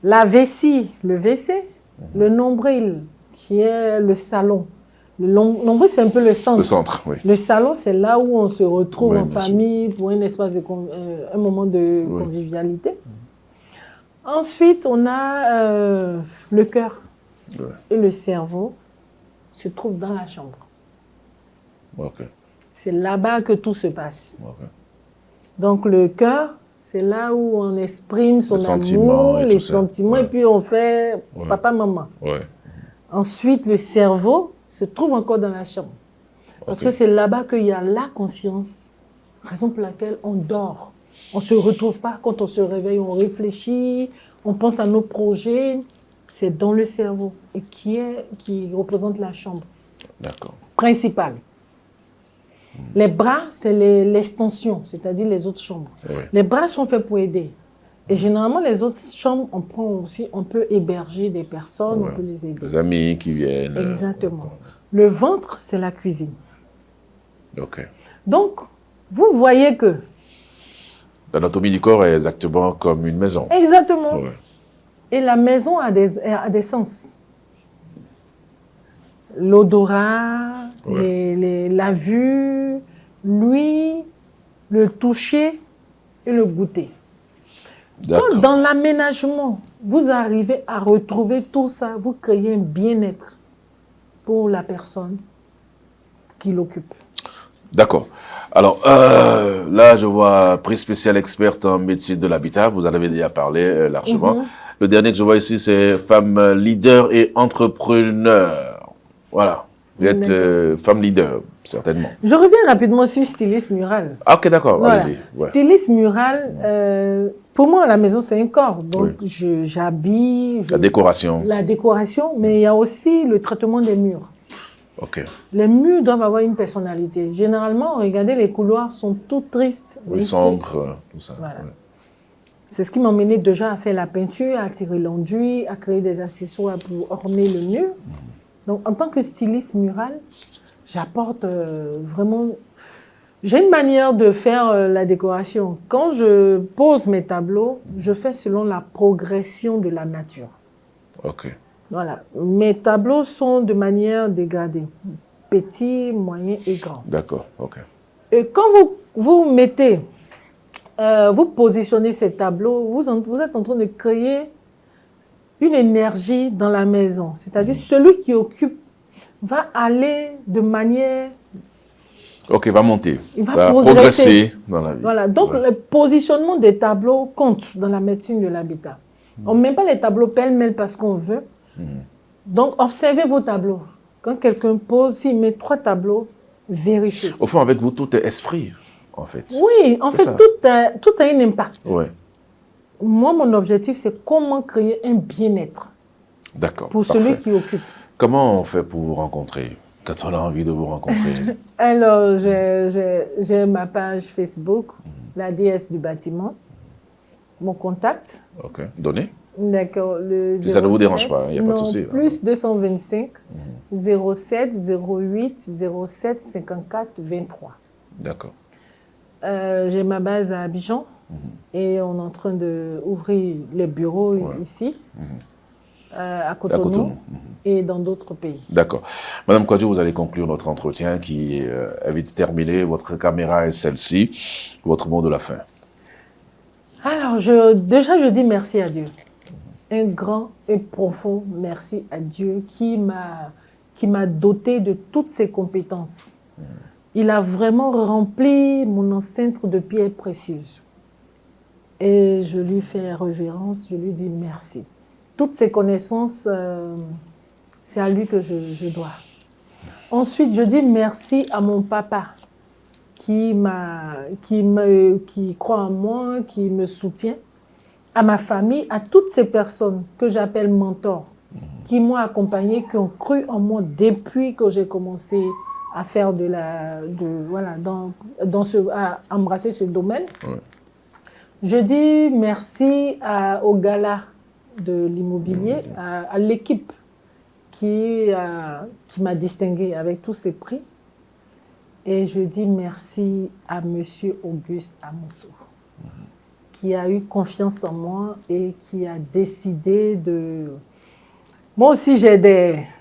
S2: la vessie, le WC, le nombril qui est le salon. Le nombril, c'est un peu le centre.
S1: Le centre, oui.
S2: Le salon, c'est là où on se retrouve en famille pour un espace un moment de convivialité. Ensuite, on a le cœur et le cerveau se trouvent dans la chambre. C'est là-bas que tout se passe. Donc, le cœur, c'est là où on exprime son amour, les sentiments, et puis on fait papa, maman. Ensuite, le cerveau se trouve encore dans la chambre. Parce que c'est là-bas qu'il y a la conscience, raison pour laquelle on dort. On ne se retrouve pas quand on se réveille, on réfléchit, on pense à nos projets. C'est dans le cerveau et qui représente la chambre principale. Les bras, c'est l'extension, c'est-à-dire les autres chambres. Les bras sont faits pour aider. Et généralement, les autres chambres, on peut héberger des personnes, on peut les aider.
S1: Des amis qui viennent.
S2: Exactement. Le ventre, c'est la cuisine. Donc, vous voyez que...
S1: L'anatomie du corps est exactement comme une maison.
S2: Exactement. Et la maison a des sens. L'odorat, la vue, l'ouïe, le toucher et le goûter. Quand dans l'aménagement, vous arrivez à retrouver tout ça, vous créez un bien-être pour la personne qui l'occupe.
S1: D'accord. Alors, là, je vois prix spécial experte en médecine de l'habitat. Vous en avez déjà parlé largement. Le dernier que je vois ici, c'est femme leader et entrepreneur. Voilà. Vous êtes femme leader, certainement.
S2: Je reviens rapidement sur stylisme mural.
S1: Ah, ok, d'accord.
S2: Voilà.
S1: Allez-y.
S2: Stylisme mural, pour moi, la maison, c'est un corps. Donc, j'habille.
S1: La décoration.
S2: La décoration, mais il y a aussi le traitement des murs.
S1: Ok.
S2: Les murs doivent avoir une personnalité. Généralement, regardez, les couloirs sont tout tristes.
S1: Oui, sombre, tout ça.
S2: Voilà.
S1: Ouais.
S2: C'est ce qui m'a mené déjà à faire la peinture, à tirer l'enduit, à créer des accessoires pour orner le mur. Donc, en tant que styliste mural, j'apporte vraiment... J'ai une manière de faire la décoration. Quand je pose mes tableaux, je fais selon la progression de la nature.
S1: Ok.
S2: Voilà. Mes tableaux sont de manière dégradée. Petits, moyens et grands.
S1: D'accord, ok.
S2: Et quand vous mettez, vous positionnez ces tableaux, vous êtes en train de créer une énergie dans la maison. C'est-à-dire celui qui occupe va aller de manière...
S1: Ok, va monter.
S2: Il va progresser
S1: dans la vie.
S2: Voilà. Donc, le positionnement des tableaux compte dans la médecine de l'habitat. On ne met pas les tableaux pêle-mêle parce qu'on veut. Donc, observez vos tableaux. Quand quelqu'un pose, s'il met 3 tableaux, vérifiez.
S1: Au fond, avec vous, tout est esprit, en fait.
S2: Oui, en fait, tout a un impact.
S1: Ouais.
S2: Moi, mon objectif, c'est comment créer un bien-être.
S1: D'accord.
S2: Pour celui qui occupe.
S1: Comment on fait pour vous rencontrer, quand on a envie de vous rencontrer?
S2: Alors, j'ai ma page Facebook, la déesse du bâtiment, mon contact.
S1: Ok, donnez.
S2: D'accord, le 07,
S1: si ça ne vous dérange pas, il n'y a pas de souci.
S2: Plus 225 07 08 07 54 23.
S1: D'accord.
S2: J'ai ma base à Abidjan et on est en train d'ouvrir les bureaux ici, à Cotonou. Et dans d'autres pays.
S1: D'accord. Madame Kouadio, vous allez conclure notre entretien qui est vite terminé. Votre caméra est celle-ci. Votre mot de la fin.
S2: Alors, déjà, je dis merci à Dieu. Un grand et profond merci à Dieu qui m'a doté de toutes ses compétences. Il a vraiment rempli mon enceinte de pierres précieuses. Et je lui fais révérence, je lui dis merci. Toutes ces connaissances... c'est à lui que je dois. Ensuite, je dis merci à mon papa qui croit en moi, qui me soutient, à ma famille, à toutes ces personnes que j'appelle mentors, qui m'ont accompagné, qui ont cru en moi depuis que j'ai commencé à faire à embrasser ce domaine. Ouais. Je dis merci au gala de l'immobilier, à l'équipe qui m'a distinguée avec tous ces prix. Et je dis merci à M. Auguste Amousou, qui a eu confiance en moi et qui a décidé de... Moi aussi, j'ai des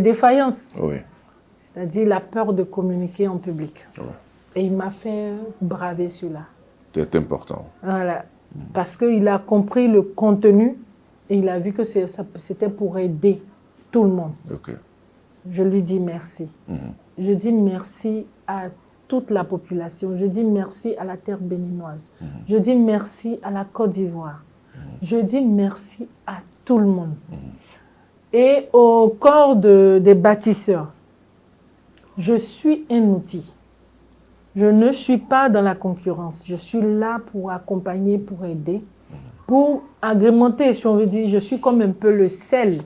S2: défaillances. Oui. C'est-à-dire la peur de communiquer en public. Oui. Et il m'a fait braver cela.
S1: C'est important.
S2: Voilà. Parce qu'il a compris le contenu et il a vu que c'était pour aider tout le monde. Okay. Je lui dis merci. Je dis merci à toute la population. Je dis merci à la terre béninoise. Je dis merci à la Côte d'Ivoire. Je dis merci à tout le monde. Et au corps des bâtisseurs, je suis un outil. Je ne suis pas dans la concurrence. Je suis là pour accompagner, pour aider, pour agrémenter, si on veut dire. Je suis comme un peu le sel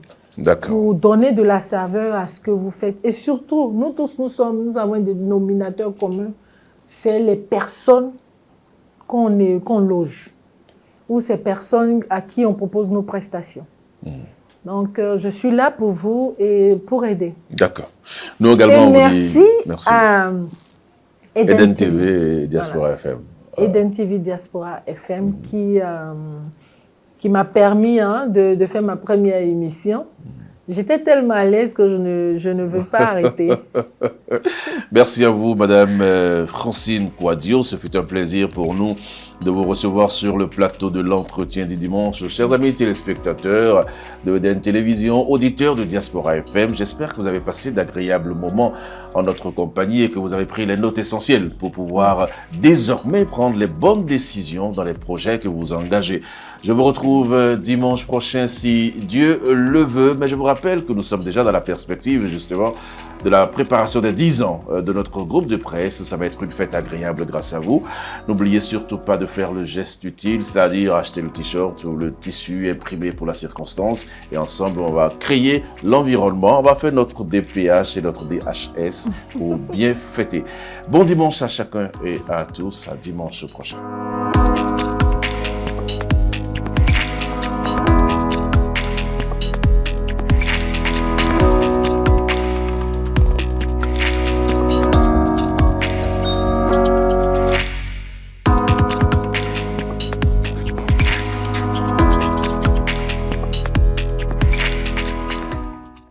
S2: pour donner de la saveur à ce que vous faites. Et surtout, nous tous, nous avons des dénominateurs communs. C'est les personnes qu'on loge ou ces personnes à qui on propose nos prestations. Donc, je suis là pour vous et pour aider.
S1: D'accord. Nous également,
S2: et merci à
S1: Eden TV et Diaspora FM.
S2: Eden TV Diaspora FM qui m'a permis de faire ma première émission. J'étais tellement à l'aise que je ne veux pas arrêter.
S1: Merci à vous, Madame Francine Kouadio. Ce fut un plaisir pour nous de vous recevoir sur le plateau de l'entretien du dimanche. Chers amis téléspectateurs de Eden Télévision, auditeurs de Diaspora FM, j'espère que vous avez passé d'agréables moments en notre compagnie et que vous avez pris les notes essentielles pour pouvoir désormais prendre les bonnes décisions dans les projets que vous engagez. Je vous retrouve dimanche prochain si Dieu le veut, mais je vous rappelle que nous sommes déjà dans la perspective justement de la préparation des 10 ans de notre groupe de presse. Ça va être une fête agréable grâce à vous. N'oubliez surtout pas de faire le geste utile, c'est-à-dire acheter le t-shirt ou le tissu imprimé pour la circonstance. Et ensemble, on va créer l'environnement. On va faire notre DPH et notre DHS pour bien fêter. Bon dimanche à chacun et à tous. À dimanche prochain.